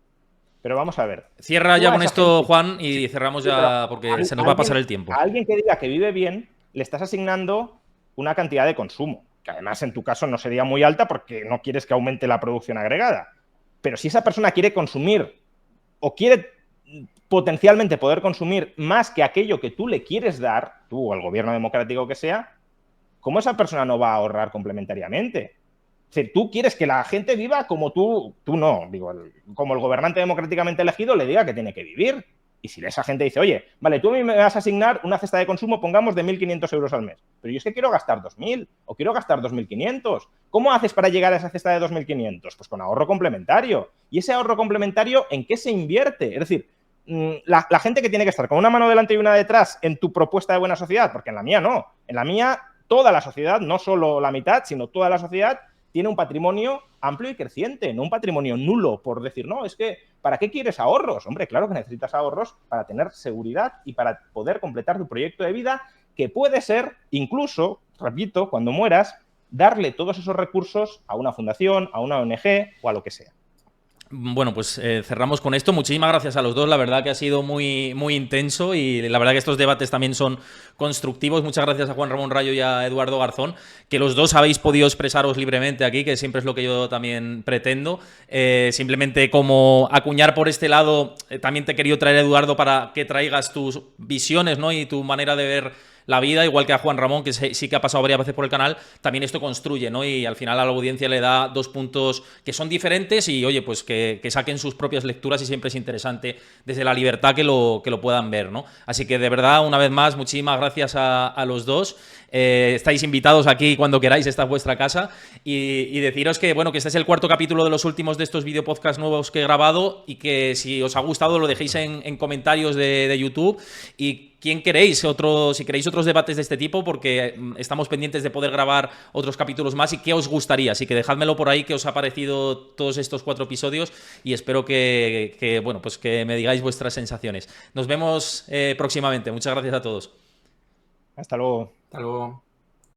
Pero vamos a ver. Cierra ya con esto, Juan, y cerramos ya porque se nos va a pasar el tiempo. A alguien que diga que vive bien, le estás asignando una cantidad de consumo, que además en tu caso no sería muy alta porque no quieres que aumente la producción agregada. Pero si esa persona quiere consumir o quiere potencialmente poder consumir más que aquello que tú le quieres dar, tú o el gobierno democrático que sea, ¿cómo esa persona no va a ahorrar complementariamente? Es decir, tú quieres que la gente viva como tú no, digo, como el gobernante democráticamente elegido le diga que tiene que vivir. Y si esa gente dice, oye, vale, tú a mí me vas a asignar una cesta de consumo, pongamos, de 1.500 euros al mes, pero yo es que quiero gastar 2.000 o quiero gastar 2.500. ¿Cómo haces para llegar a esa cesta de 2.500? Pues con ahorro complementario. ¿Y ese ahorro complementario en qué se invierte? Es decir, la gente que tiene que estar con una mano delante y una detrás en tu propuesta de buena sociedad, porque en la mía no. En la mía, toda la sociedad, no solo la mitad, sino toda la sociedad, tiene un patrimonio amplio y creciente, no un patrimonio nulo por decir, no, es que, ¿para qué quieres ahorros? Hombre, claro que necesitas ahorros para tener seguridad y para poder completar tu proyecto de vida, que puede ser, incluso, repito, cuando mueras, darle todos esos recursos a una fundación, a una ONG o a lo que sea. Bueno, pues cerramos con esto. Muchísimas gracias a los dos. La verdad que ha sido muy, muy intenso y la verdad que estos debates también son constructivos. Muchas gracias a Juan Ramón Rayo y a Eduardo Garzón, que los dos habéis podido expresaros libremente aquí, que siempre es lo que yo también pretendo. Simplemente como acuñar por este lado, también te he querido traer, Eduardo, para que traigas tus visiones, ¿no? Y tu manera de ver la vida, igual que a Juan Ramón, que sí que ha pasado varias veces por el canal, también esto construye, ¿no? Y al final a la audiencia le da dos puntos que son diferentes y, oye, pues que saquen sus propias lecturas y siempre es interesante desde la libertad que lo puedan ver, ¿no? Así que, de verdad, una vez más, muchísimas gracias a los dos. Estáis invitados aquí cuando queráis, esta es vuestra casa. Y deciros que, bueno, que este es el cuarto capítulo de los últimos de estos videopodcasts nuevos que he grabado y que si os ha gustado lo dejéis en comentarios de YouTube. Y ¿quién queréis? Si queréis otros debates de este tipo, porque estamos pendientes de poder grabar otros capítulos más y qué os gustaría. Así que dejádmelo por ahí, qué os ha parecido todos estos 4 episodios y espero que bueno, pues que me digáis vuestras sensaciones. Nos vemos próximamente. Muchas gracias a todos. Hasta luego. Hasta luego.